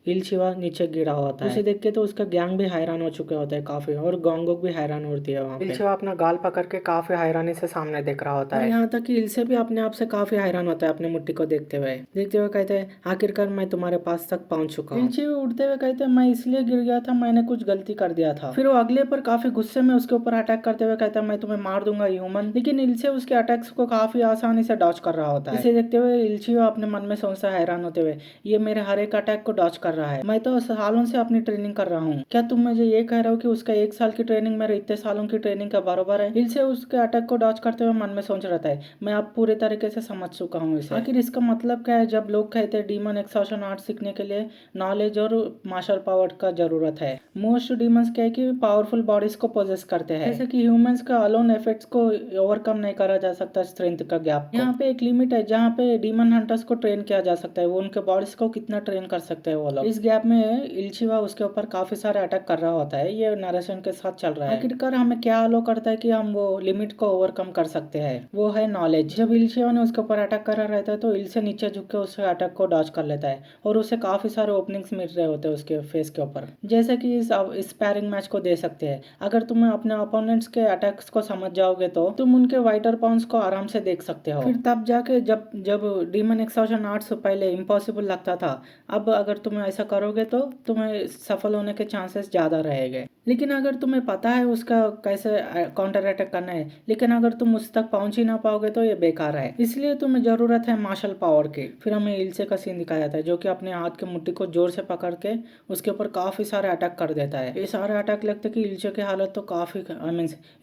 इल्शिवा नीचे गिरा होता है। उसे देख के तो उसका गैंग भी हैरान हो चुके होते हैं काफी और ग्वांगुक भी हैरान होती है वहाँ पे। इल्शिवा अपना गाल पकड़ के काफी हैरानी से सामने देख रहा होता है। यहाँ तक कि इल्से भी अपने आप से काफी हैरान होता है अपने मुट्ठी को देखते हुए कहते हैं आखिरकार मैं तुम्हारे पास तक पहुंच चुका हूँ। इल्से उठते हुए कहते हैं मैं इसलिए गिर गया था मैंने कुछ गलती कर दिया था। फिर वो अगले पर काफी गुस्से में उसके ऊपर अटैक करते हुए कहता है मैं तुम्हें मार दूंगा ह्यूमन, लेकिन इल्से उसके अटैक्स को काफी आसानी से डॉज कर रहा होता है। इसे देखते हुए इल्शिवा अपने मन में सोचता है हैरान होते हुए ये मेरे हर एक अटैक को डॉज कर रहा है, मैं तो सालों से अपनी ट्रेनिंग कर रहा हूँ, क्या तुम मुझे ये कह रहे हो कि उसका एक साल की ट्रेनिंग मेरे इतने सालों की ट्रेनिंग का बराबर है। इल्से उसके अटैक को डॉज करते हुए मन में सोच रहता है मैं अब पूरे तरीके से समझ चुका हूँ इसे। आखिर इसका मतलब क्या है जब लोग कहते हैं डीमन एक्सॉर्शन आर्ट सीखने के लिए नॉलेज और मार्शल पावर का जरूरत है। मोस्ट डीमंस क्या है कि पावरफुल बॉडीज को पोजेस करते हैं, जैसे कि ह्यूमंस का अलोन इफेक्ट्स को ओवरकम नहीं करा जा सकता स्ट्रेंथ का गैप। यहाँ पे एक लिमिट है जहाँ पे डीमन हंटर्स को ट्रेन किया जा सकता है, वो उनके बॉडीज को कितना ट्रेन कर सकते हैं वो लोग। इस गैप में इल्शिवा उसके ऊपर काफी सारे अटैक कर रहा होता है, ये नरेशन के साथ चल रहा है। आखिरकार हमें क्या अलो करता है कि हम वो लिमिट को ओवरकम कर सकते हैं, वो है नॉलेज। जब इल्शिवा ने उसके ऊपर अटैक कर रहा रहता है तो इल्से नीचे झुक के उस अटैक को डॉज कर लेता है और उसे काफी सारे ओपनिंग्स मिल रहे होते हैं उसके फेस के ऊपर, जैसे कि इस स्पैरिंग मैच को दे सकते हैं। अगर तुम अपने अपोनेंट्स के अटैक्स को समझ जाओगे तो तुम उनके वाइटर पाउंड्स को आराम से देख सकते हो। फिर तब जाके जब जब डीमन एक्सॉर्शन आर्ट्स पहले इम्पॉसिबल लगता था, अब अगर तुम ऐसा करोगे तो तुम्हें सफल होने के चांसेस ज्यादा रहेंगे। लेकिन अगर तुम्हें पता है उसका कैसे काउंटर अटैक करना है, लेकिन अगर तुम उस तक पहुंच ही ना पाओगे तो ये बेकार है, इसलिए तुम्हें जरूरत है मार्शल पावर की। फिर हमें इल्से का सीन दिखाया जाता है जो कि अपने हाथ के मुट्ठी को जोर से पकड़ के उसके ऊपर काफी सारे अटैक कर देता है। ये सारे अटैक लगते कि इल्से की हालत तो काफी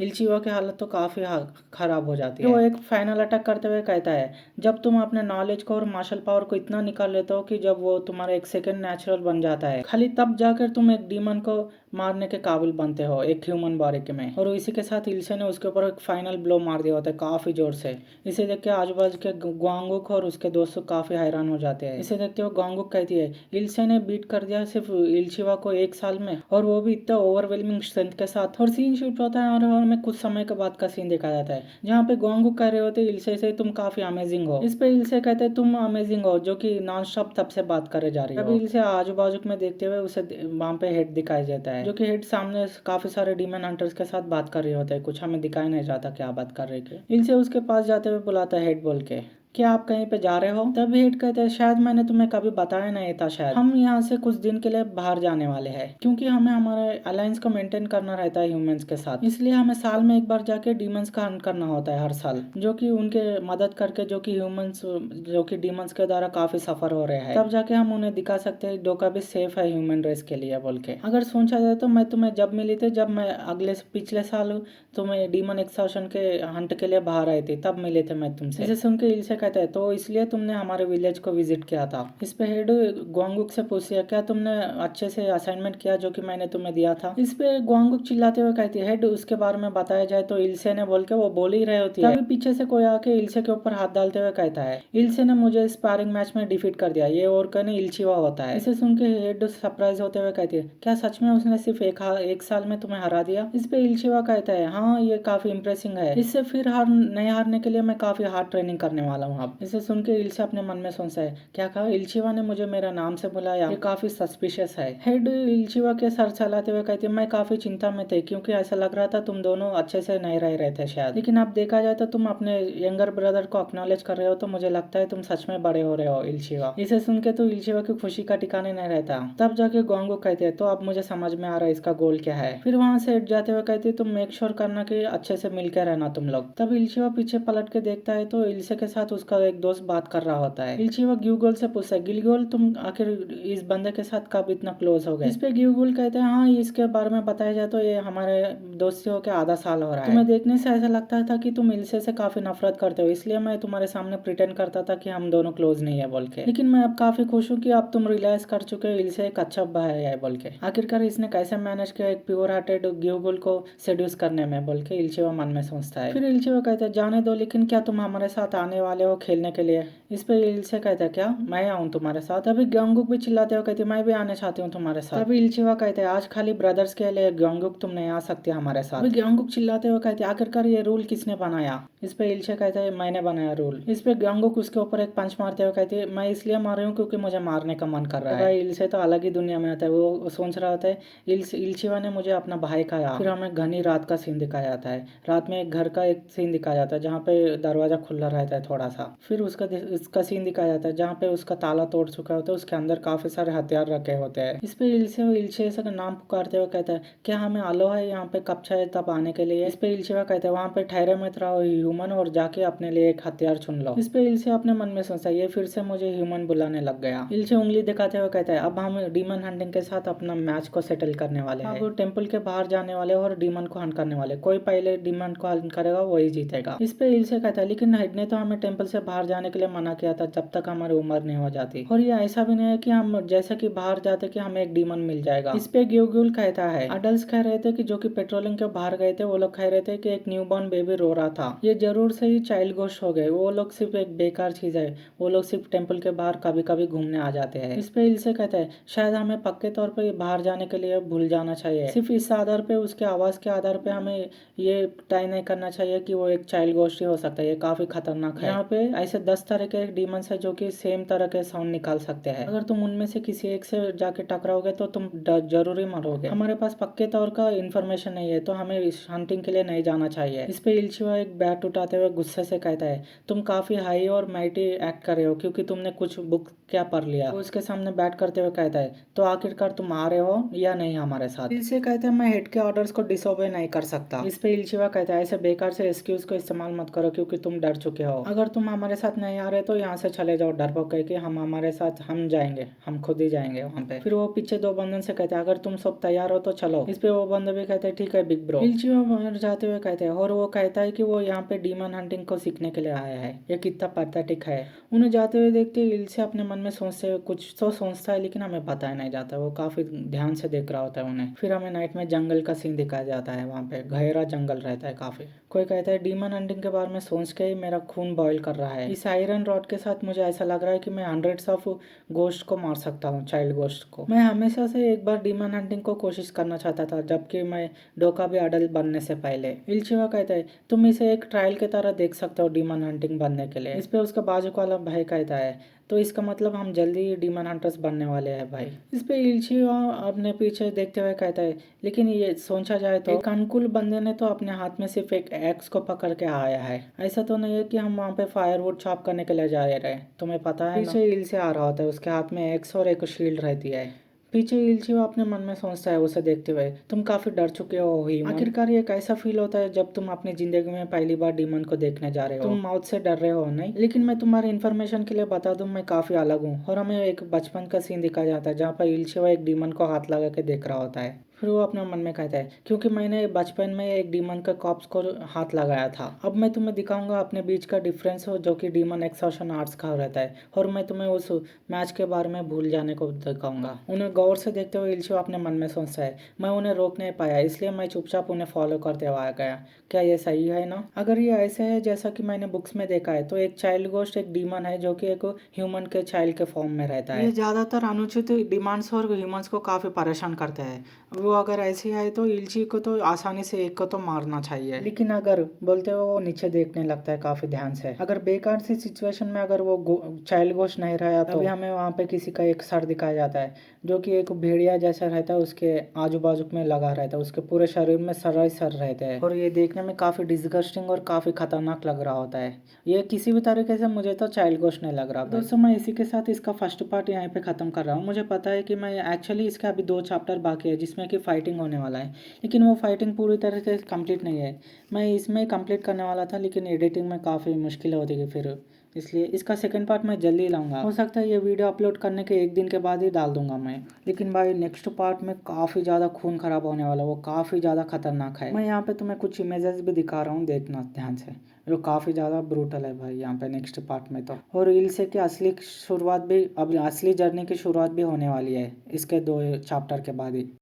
इल्चिवा की हालत तो काफी खराब हो जाती है। वो एक फाइनल अटैक करते हुए कहता है जब तुम अपने नॉलेज को और मार्शल पावर को इतना निकाल लेते हो कि जब वो तुम्हारा एक सेकंड नेचुरल बन जाता है, खाली तब जाकर तुम एक डीमन को मारने के काबिल बनते हो एक ह्यूमन बॉडी के में। और इसी के साथ इल्से ने उसके ऊपर एक फाइनल ब्लो मार दिया होता है काफी जोर से। इसे देख के आजू बाजू के ग्वांगुक और उसके दोस्त काफी हैरान हो जाते हैं। इसे देखते हुए ग्वांगुक कहती है इल्से ने बीट कर दिया सिर्फ इल्शिवा को एक साल में, और वो भी इतना ओवरवेलमिंग स्ट्रेंथ के साथ। और सीन शूट होता है और हमें कुछ समय के बाद का सीन देखा जाता है जहाँ पे ग्वांगुक कह रहे होते इल्से से तुम काफी अमेजिंग हो। इस पे इल्से कहते हैं तुम अमेजिंग हो, जो कि नॉन स्टॉप तब से बात करे जा रही है। अभी इल्से आजू बाजू में देखते हुए उसे वहां पे हेड दिखाई देता है, जो कि हेड सामने काफी सारे डीमन हंटर्स के साथ बात कर रहे होते हैं। कुछ हमें दिखाई नहीं जाता क्या बात कर रहे थे। इनसे उसके पास जाते हुए बुलाता है हेड बोल के क्या आप कहीं पे जा रहे हो। तब हेड कहते हैं शायद मैंने तुम्हें कभी बताया नहीं था, शायद हम यहाँ से कुछ दिन के लिए बाहर जाने वाले हैं क्योंकि हमें हमारे अलायंस को मेंटेन करना रहता है ह्यूमंस के साथ, इसलिए हमें साल में एक बार जाके डीमंस का हंट करना होता है हर साल, जो कि उनके मदद करके जो कि ह्यूमंस जो कि डीमंस के द्वारा काफी सफर हो रहे हैं, तब जाके हम उन्हें दिखा सकते हैं डोका भी सेफ है ह्यूमन रेस के लिए बोल के। अगर सोचा जाए तो मैं तुम्हें जब मिली थी, जब मैं पिछले साल तुम्हें डीमन एक्सॉर्शन के हंट के लिए बाहर आई थी, तब मिले थे मैं तुमसे। इसे सुन के इल्से कहता है तो इसलिए तुमने हमारे विलेज को विजिट किया था। इस पे हेड ग्वांगुक से पूछती है क्या तुमने अच्छे से असाइनमेंट किया जो कि मैंने तुम्हें दिया था। इस पे ग्वांगुक चिल्लाते हुए कहती है हेड उसके बारे में बताया जाए तो इल्से ने बोल के वो बोल ही रही होती है। तभी पीछे से कोई आके इल्से के ऊपर हाथ डालते हुए कहता है इल्से ने मुझे स्पारिंग मैच में डिफीट कर दिया, ये और कहीं इल्चिवा होता है। इसे सुन के हेड सरप्राइज होते हुए कहती है क्या सच में उसने सिर्फ एक साल में तुम्हें हरा दिया। इस पे इल्चिवा कहता है हाँ ये काफी इंप्रेसिंग है, इससे फिर नहीं हारने के लिए मैं काफी हार्ड ट्रेनिंग करने वाला हूँ अब। इसे सुन के इल्से अपने मन में सोचता है क्या कहा इल्चिवा ने मुझे मेरा नाम से बुलाया, ये काफी सस्पिशियस है। हेड इल्चिवा के सर चलाते हुए कहती है मैं काफी चिंता में थे क्योंकि ऐसा लग रहा था तुम दोनों अच्छे से नहीं रह रहे थे शायद, लेकिन अब देखा जाए तो तुम अपने यंगर ब्रदर को एक्नॉलेज कर रहे हो तो मुझे लगता है तुम सच में बड़े हो रहे हो इल्चिवा। इसे सुन के तो इल्चिवा की खुशी का ठिकाने नहीं रहता। तब जाके गोंगो कहते हैं तो अब मुझे समझ में आ रहा है इसका गोल क्या है। फिर वहां से हट जाते हुए कहती है तुम मेक श्योर करना कि अच्छे से मिलकर रहना तुम लोग। तब इल्चिवा पीछे पलट के देखता है तो इल्से के साथ उसका एक दोस्त बात कर रहा होता है। इल्चिवा ग्यूगोल से पूछता है गिलगोल तुम आखिर इस बंदे के साथ कब इतना क्लोज हो गए। इस पे ग्यूगोल कहते हैं हाँ इसके बारे में बताया जाए तो ये हमारे दोस्ती हो के आधा साल हो रहा है। तुम्हें देखने से ऐसा लगता था कि तुम इल्से से काफी नफरत करते हो, इसलिए मैं तुम्हारे सामने प्रिटेंड करता था कि हम दोनों क्लोज नहीं है बोल के, लेकिन मैं अब काफी खुश हूँ कि अब तुम रियलाइज कर चुके हो इल्से एक अच्छा भाई है बोल के। आखिरकार इसने कैसे मैनेज किया एक प्योर हार्टेड ग्यूगोल को सेड्यूस करने में बोल के इल्चिवा मन में सोचता है। फिर इल्चिवा कहता है जाने दो लेकिन क्या तुम हमारे साथ आने वाले हो खेलने के लिए। इस पे इल्से कहता है क्या मैं आऊँ तुम्हारे साथ। अभी ग्योंगुक भी चिल्लाते हो कहती मैं भी आने चाहती हूँ तुम्हारे साथ। अभी इल्चिवा कहते हैं आज खाली ब्रदर्स के लिए ग्योंगुक तुम नहीं आ सकते हमारे साथ। अभी ग्योंगुक चिल्लाते हुए कहते हैं आखिरकार ये रूल किसने बनाया। इस पे इल्से कहता है मैंने बनाया रूल। इस पे ग्योंगुक उसके ऊपर एक पंच मारते हुए कहती है मैं इसलिए मार रही हूँ क्योंकि मुझे मारने का मन कर रहा है। भाई इल्से तो अलग ही दुनिया में आता है, वो सोच रहा होता है इल्चिवा ने मुझे अपना भाई खाया। फिर हमें घनी रात का सीन दिखाया जाता है। रात में एक घर का एक सीन दिखाया जाता है जहाँ पे दरवाजा खुला रहता है थोड़ा सा। फिर उसका सीन दिखाया जाता है जहाँ पे उसका ताला तोड़ चुका होता है, उसके अंदर काफी सारे हथियार रखे होते हैं। इस पे इल्से का नाम पुकारते हुए कहता है क्या हमें आलो है यहाँ पे कब चाहे तब आने के लिए। इस पे इल्चिवा कहता है वहाँ पे ठहरे मत रहो ह्यूमन और जाके अपने लिए एक हथियार चुन लो। इस पे इल्से अपने मन में सोचता है ये फिर से मुझे ह्यूमन बुलाने लग गया। इल्से उंगली दिखाते हुए कहता है अब हम डीमन हंटिंग के साथ अपना मैच को सेटल करने वाले हैं। अब टेम्पल के बाहर जाने वाले और डीमन को हंट करने वाले, कोई पहले डीमन को हंट करेगा वही जीतेगा। इस पे इल्से कहता है लेकिन हेड ने तो हमें टेम्पल से बाहर जाने के लिए मना किया था जब तक हमारी उम्र नहीं हो जाती, और ये ऐसा भी नहीं है कि हम जैसे कि बाहर जाते कि हमें एक डीमन मिल जाएगा। इस पे ग्यूगुल कहता है अडल्ट कह रहे थे कि जो कि पेट्रोलिंग के बाहर गए थे वो लोग कह रहे थे कि एक न्यूबॉर्न बेबी रो रहा था, ये जरूर से ही चाइल्ड गोस्ट हो गए, वो लोग सिर्फ एक बेकार चीज है, वो लोग सिर्फ टेम्पल के बाहर कभी कभी घूमने आ जाते हैं। इस पे इल्से कहता है शायद हमें पक्के तौर पे बाहर जाने के लिए भूल जाना चाहिए, सिर्फ इस आधार पे उसके आवाज के आधार पे हमें ये तय नहीं करना चाहिए कि वो एक चाइल्ड गोस्ट ही हो सकता है, ये काफी खतरनाक है। यहाँ पे ऐसे 10 तरह के डीमंस है जो कि सेम तरह के साउंड निकाल सकते हैं, अगर तुम उनमें से किसी एक से जाके टकराओगे तो तुम जरूरी मरोगे। हमारे पास पक्के तौर का इन्फॉर्मेशन नहीं है तो हमें इस हंटिंग के लिए नहीं जाना चाहिए। इस पे इल्चिवा एक बैट उठाते हुए गुस्से से कहता है तुम काफी हाई और माइटी एक्ट कर रहे हो क्योंकि तुमने कुछ बुक क्या पढ़ लिया। वो उसके सामने बैट करते हुए कहता है तो आखिरकार तुम आ रहे हो या नहीं हमारे साथ। इल्से कहते हैं मैं हेड के ऑर्डर्स को डिसोबे नहीं कर सकता। इस पे इल्चिवा कहता है ऐसे बेकार से एक्सक्यूज को इस्तेमाल मत करो क्योंकि तुम डर चुके हो, अगर तुम हमारे साथ नहीं आ रहे तो यहाँ से चले जाओ डरपोक कह के, हम हमारे साथ हम जाएंगे, हम खुद ही जाएंगे वहाँ पे। फिर वो पीछे दो बंदन से कहते हैं अगर तुम सब तैयार हो तो चलो। इस पे वो बंदे भी कहते हैं ठीक है बिग ब्रो। इल्चिवा बाहर जाते हुए कहते हैं और वो कहता है कि वो यहाँ पे डीमन हंटिंग को सीखने के लिए आया है, ये कितना पैथेटिक है। उन्हें जाते हुए देखते इल्से अपने मन में सोचते हुए कुछ तो सोचता है लेकिन हमें पता ही नहीं जाता, वो काफी ध्यान से देख रहा होता है उन्हें। फिर हमें नाइट में जंगल का सीन दिखाया जाता है, वहाँ पे गहरा जंगल रहता है काफी। कोई कहता है डीमन हंटिंग के बारे में सोच के ही मेरा खून बॉयल कर रहा है, इस आयरन रॉड के साथ मुझे ऐसा लग रहा है कि मैं हंड्रेड्स ऑफ गोस्ट को मार सकता हूँ, चाइल्ड गोस्ट को। मैं हमेशा से एक बार डीमन हंटिंग को कोशिश करना चाहता था जबकि मैं डोका भी अडल्ट बनने से पहले। इल्चिवा कहता है तुम इसे एक ट्रायल की तरह देख सकते हो डीमन हंटिंग बनने के लिए। इस पे उसका बाजू वाला भाई कहता है तो इसका मतलब हम जल्दी ही डीमन हंटर्स बनने वाले हैं भाई। इस पे इल्चिवा अपने पीछे देखते हुए कहता है लेकिन ये सोचा जाए तो एक अनुकूल बंदे ने तो अपने हाथ में सिर्फ एक एक्स को पकड़ के आया है, ऐसा तो नहीं है कि हम वहाँ पे फायरवुड चॉप करने के लिए जा रहे हैं, तुम्हें पता है। पीछे इल्से आ रहा होता है, उसके हाथ में एक्स और एक शील्ड रहती है। पीछे इल्चिवा अपने मन में सोचता है उसे देखते हुए तुम काफी डर चुके हो ह्यूमन। आखिरकार ये कैसा फील होता है जब तुम अपनी जिंदगी में पहली बार डीमन को देखने जा रहे हो, तुम मौत से डर रहे हो नहीं, लेकिन मैं तुम्हारी इन्फॉर्मेशन के लिए बता दूं मैं काफी अलग हूँ। और हमें एक बचपन का सीन दिखाया जाता है जहाँ पर इल्चिवा एक डीमन को हाथ लगा के देख रहा होता है। फिर वो अपने मन में कहता है, क्योंकि मैंने बचपन में एक डीमन के कॉप्स को हाथ लगाया था। अब मैं तुम्हें दिखाऊंगा अपने बीच का डिफरेंस हो, जो कि डीमन एक्सॉर्शन आर्ट्स का रहता है, और मैं तुम्हें उस मैच के बारे में भूल जाने को दिखाऊंगा। उन्हें गौर से देखते हुए इल्चियो अपने मन में सोचता है, मैं उन्हें रोक नहीं पाया, इसलिए मैं चुपचाप उन्हें फॉलो करते हुआ गया। क्या ये सही है ना? अगर ये ऐसे है जैसा कि मैंने बुक्स में देखा है, तो एक चाइल्ड गोस्ट एक डीमन है जो कि एक ह्यूमन के चाइल्ड के फॉर्म में रहता है। ये ज्यादातर अनुचित डिमांड्स और ह्यूमंस को काफी परेशान करते हैं। वो अगर ऐसी है तो इल्ची को तो आसानी से एक को तो मारना चाहिए, लेकिन अगर बोलते हो वो नीचे देखने लगता है काफी ध्यान से। अगर बेकार सी सिचुएशन में अगर वो चाइल्ड गोस्ट नहीं रहा तो हमें वहाँ पे किसी का एक सर दिखाया जाता है, जो कि एक भेड़िया जैसा रहता है, उसके आजू बाजू में लगा रहता है, उसके पूरे शरीर में सर ही सर रहते हैं, और ये देखने में काफी डिस्गस्टिंग और काफी खतरनाक लग रहा होता है। ये किसी भी तरीके से मुझे तो चाइल्ड गोस्ट नहीं लग रहा। दोस्तों मैं इसी के साथ इसका फर्स्ट पार्ट यहाँ पे खत्म कर रहा हूँ। मुझे पता है कि मैं एक्चुअली इसके अभी 2 चैप्टर बाकी है जिसमें कि फाइटिंग होने वाला है, लेकिन वो फाइटिंग पूरी तरह से कंप्लीट नहीं है। मैं इसमें कंप्लीट करने वाला था, लेकिन एडिटिंग में काफ़ी मुश्किल होती है, फिर इसलिए इसका सेकंड पार्ट मैं जल्दी लाऊंगा। हो सकता है ये वीडियो अपलोड करने के 1 दिन के बाद ही डाल दूंगा मैं। लेकिन भाई नेक्स्ट पार्ट में काफ़ी ज़्यादा खून खराब होने वाला है, वो काफ़ी ज़्यादा खतरनाक है। मैं यहाँ पे तुम्हें कुछ इमेजेस भी दिखा रहा हूँ, देखना ध्यान से, जो काफ़ी ज़्यादा ब्रूटल है भाई यहाँ पे नेक्स्ट पार्ट में तो। और इल्से की असली शुरुआत भी, अब असली जर्नी की शुरुआत भी होने वाली है इसके 2 चैप्टर के बाद ही।